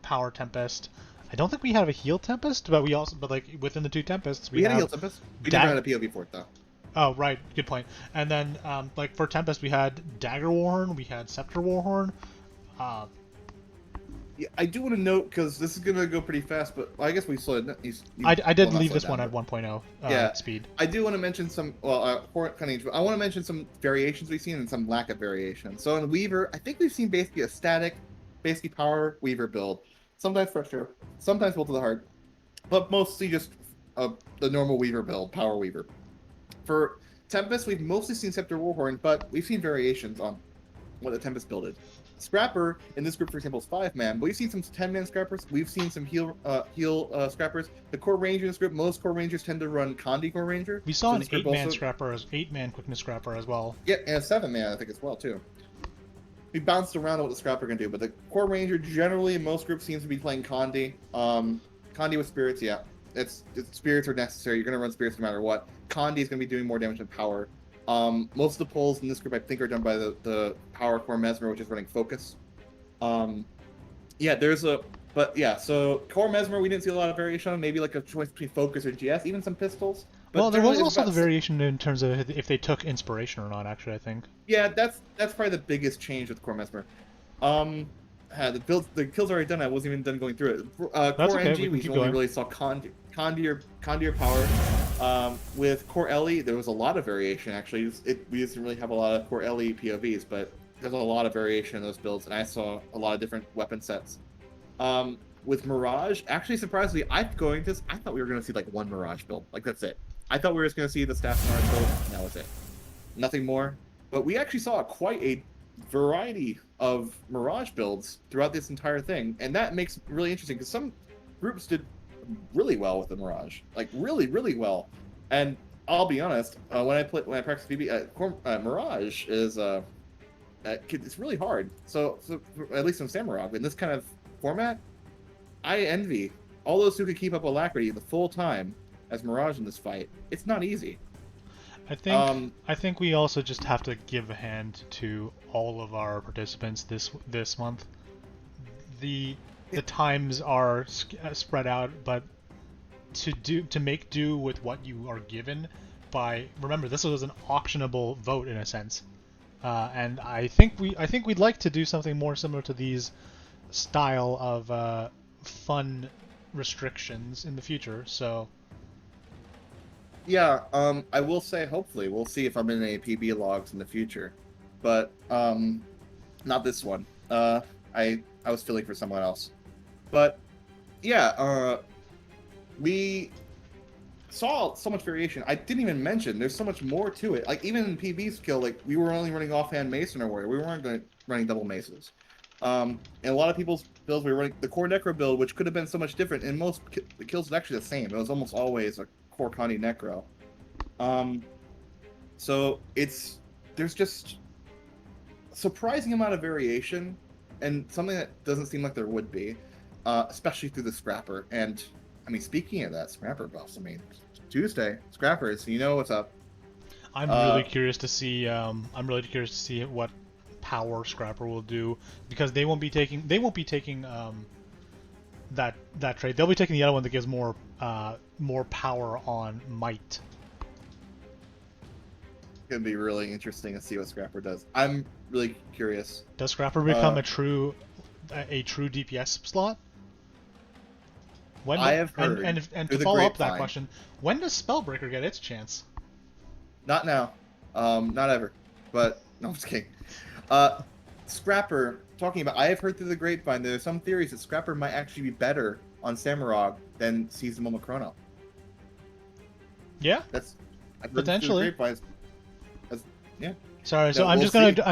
Power Tempest. I don't think we have a Heal Tempest, but like within the two Tempests we we had a heal have tempest. We never Dag. had a POV for it though. Oh right, good point. And then like for Tempest we had Dagger Warhorn, we had Scepter Warhorn. Uh, Yeah, I do want to note because this is gonna go pretty fast, but I guess we slowed. I did Well, not leave slowed this down, one at but 1.0 yeah, speed. I do want to mention some. Well, I want to mention some variations we've seen and some lack of variation. So in Weaver, I think we've seen basically a static, basically power Weaver build. Sometimes Frustrator, sometimes Bolt to the Heart, but mostly just the normal Weaver build, Power Weaver. For Tempest, we've mostly seen Scepter Warhorn, but we've seen variations on what the Tempest builded. Scrapper in this group, for example, is 5-man, but we've seen some 10-man scrappers. We've seen some heal scrappers. The core ranger in this group, most core rangers tend to run Condi core ranger. We saw So an this group 8-man also, scrapper, 8-man quickness scrapper as well. yeah, and a 7-man I think as well too. We bounced around what the scrapper can do, but the core ranger generally in most groups seems to be playing Condi. Condi with spirits, yeah, it's spirits are necessary. You're gonna run spirits no matter what. Condi is gonna be doing more damage than power. Most of the pulls in this group I think are done by the power core Mesmer, which is running focus. Yeah, but yeah, so core Mesmer we didn't see a lot of variation on, maybe like a choice between focus or GS, even some pistols. But Well, there was generally it's also the about variation in terms of if they took inspiration or not. Actually, I think. yeah, that's probably the biggest change with core Mesmer. The kills already done. I wasn't even done going through it. That's Core okay. NG We can we keep only going. really saw Condi or power. With core Ellie, there was a lot of variation actually. We didn't really have a lot of core Ellie POVs, but there's a lot of variation in those builds, and I saw a lot of different weapon sets. With Mirage, actually surprisingly, I thought we were going to see like one Mirage build. Like that's it. I thought we were just going to see the Staff Mirage build, and that was it. Nothing more. But we actually saw quite a variety of Mirage builds throughout this entire thing, and that makes it really interesting because some groups did really well with the Mirage, like really, really well. And I'll be honest, when I practice PB, Mirage is it's really hard. So at least in Samarog, in this kind of format, I envy all those who could keep up Alacrity the full time as Mirage in this fight. It's not easy. I think I think we also just have to give a hand to all of our participants this month. The times are spread out, but to make do with what you are given by remember this was an auctionable vote in a sense, and I think we'd like to do something more similar to these style of fun restrictions in the future. So Yeah, I will say hopefully we'll see if I'm in any PB logs in the future, but not this one. I was feeling for someone else, but yeah, we saw so much variation. I didn't even mention there's so much more to it. Like even in PB skill, like we were only running offhand Mason or Warrior. We weren't running double maces. And a lot of people's builds we were running the core Necro build, which could have been so much different. And most the kills was actually the same. It was almost always a core Connie Necro. So there's just a surprising amount of variation, and something that doesn't seem like there would be, especially through the Scrapper. And I mean, speaking of that, Scrapper buffs. I mean, Tuesday Scrappers. You know what's up. I'm really curious to see. I'm really curious to see what Power Scrapper will do because they won't be taking that trade. They'll be taking the other one that gives more power on might. It's gonna be really interesting to see what Scrapper does. I'm really curious. Does Scrapper become a true DPS slot? When I have heard, and through to the follow up that grapevine. question, when does Spellbreaker get its chance? Not now. Not ever. But no, I'm just kidding. Scrapper, talking about, I have heard through the grapevine there are some theories that Scrapper might actually be better on Samarog than Season Moment Chrono. Yeah, That's I've heard potentially. through the grapevines. Yeah. Sorry, so Yeah, I'm we'll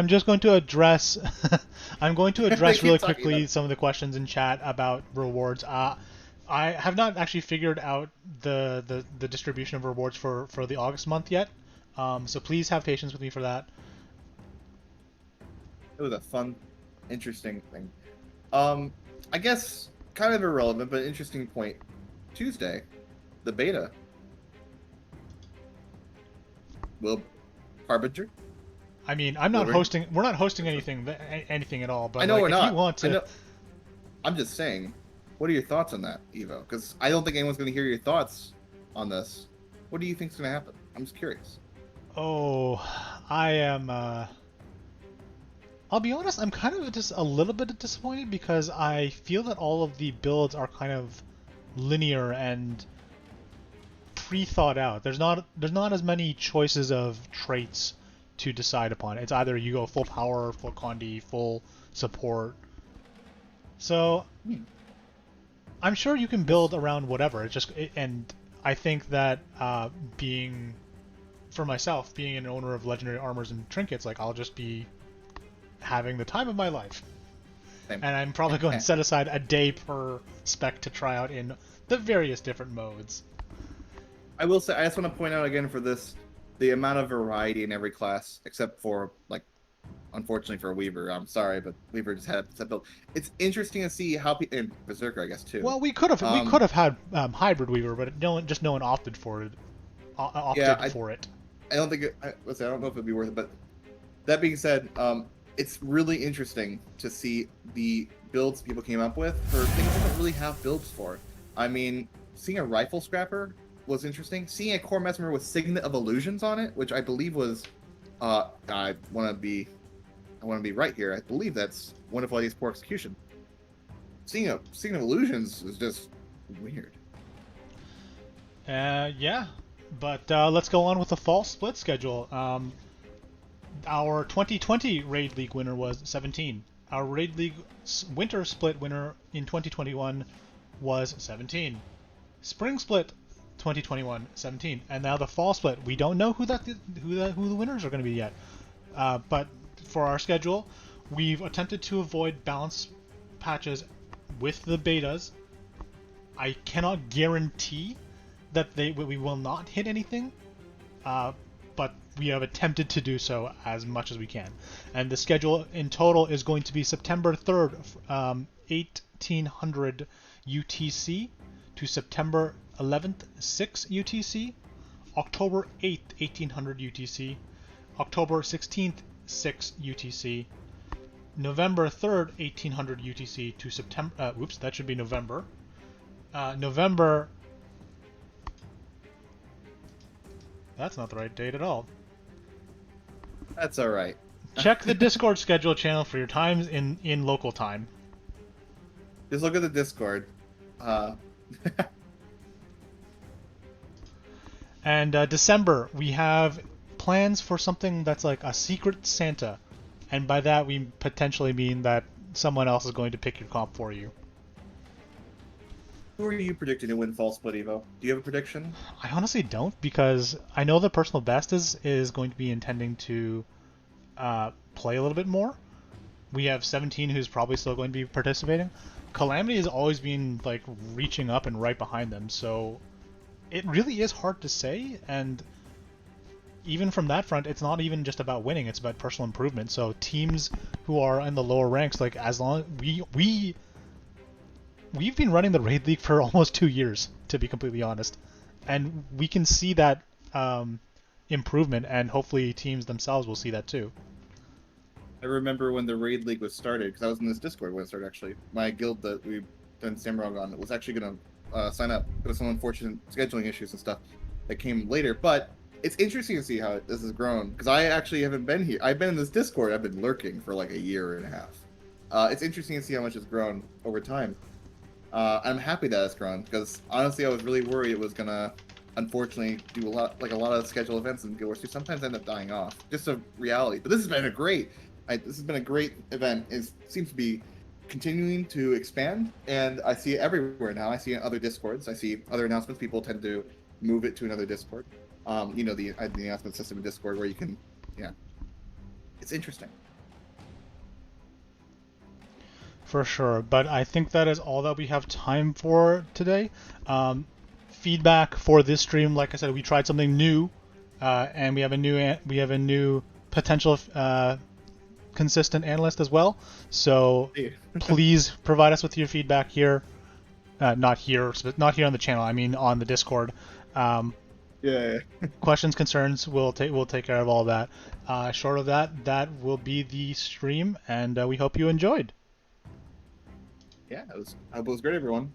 just going to address I'm going to address Keep really talking quickly about it. some of the questions in chat about rewards. I have not actually figured out the distribution of rewards for the August month yet. So please have patience with me for that. It was a fun, interesting thing. I guess kind of irrelevant, but interesting point. Tuesday, the beta. Will Harbinger? I mean, I'm not hosting. We're not hosting anything at all. But I know like, we're if not. you want to, I'm just saying. What are your thoughts on that, Evo? Because I don't think anyone's going to hear your thoughts on this. What do you think's going to happen? I'm just curious. Oh, I am. I'll be honest. I'm kind of just a little bit disappointed because I feel that all of the builds are kind of linear and pre-thought out. There's not as many choices of traits to decide upon. It's either you go full power, full condi, full support. So I'm sure you can build around whatever. And I think that for myself, being an owner of legendary armors and trinkets, like I'll just be having the time of my life. Same. And I'm probably going to set aside a day per spec to try out in the various different modes. I will say, I just want to point out again for this, the amount of variety in every class, except for, like, unfortunately for Weaver. I'm sorry, but Weaver just had that build. It's interesting to see how people, and Berserker, I guess, too. Well, we could have had hybrid Weaver, but no one opted for it. For it. I don't think I don't know if it'd be worth it, but that being said, it's really interesting to see the builds people came up with for things they don't really have builds for. I mean, seeing a rifle scrapper was interesting. Seeing a core mesmer with Signet of Illusions on it, which I believe was, I want to be right here. I believe that's Wonderful Ideas Poor Execution. Seeing a Signet of Illusions is just weird. Yeah, but let's go on with the fall split schedule. Our 2020 Raid League winner was 17. Our Raid League winter split winner in 2021 was 17. Spring split 2021 17, and now the fall split. We don't know who the winners are going to be yet. But for our schedule, we've attempted to avoid balance patches with the betas. I cannot guarantee that we will not hit anything, but we have attempted to do so as much as we can. And the schedule in total is going to be September 3rd, 1800 UTC to September 11th, 6 UTC, October 8th, 1800 UTC, October 16th, 6 UTC, November 3rd, 1800 UTC to September. Whoops, that should be November. November. That's not the right date at all. That's all right. Check the Discord schedule channel for your times in local time. Just look at the Discord. And December, we have plans for something that's like a Secret Santa. And by that, we potentially mean that someone else is going to pick your comp for you. Who are you predicting to win Fall Split, Evo? Do you have a prediction? I honestly don't, because I know the personal best is going to be intending to play a little bit more. We have 17 who's probably still going to be participating. Calamity has always been like reaching up and right behind them, so it really is hard to say. And even from that front, it's not even just about winning; it's about personal improvement. So teams who are in the lower ranks, like as long we've been running the Raid League for almost 2 years, to be completely honest, and we can see that improvement, and hopefully teams themselves will see that too. I remember when the Raid League was started, because I was in this Discord when it started, actually. My guild that we've done Samarog on was actually going to sign up. There was some unfortunate scheduling issues and stuff that came later, but it's interesting to see how this has grown, because I actually haven't been here. I've been in this Discord. I've been lurking for like a year and a half. It's interesting to see how much it's grown over time. I'm happy that it's grown, because honestly, I was really worried it was going to, unfortunately, do a lot of scheduled events in Guild Wars 2 sometimes end up dying off. Just a reality. But this has been a great event. It seems to be continuing to expand, and I see it everywhere now. I see it in other Discords. I see other announcements. People tend to move it to another Discord. The announcement system in Discord where you can, it's interesting. For sure, but I think that is all that we have time for today. Feedback for this stream, like I said, we tried something new, and we have a new potential consistent analyst as well. So please provide us with your feedback here. Not here, not here on the channel. I mean on the Discord. Um, Yeah. Questions, concerns, we'll take care of all that. Short of that, that will be the stream, and we hope you enjoyed. Yeah. I hope it was great, everyone.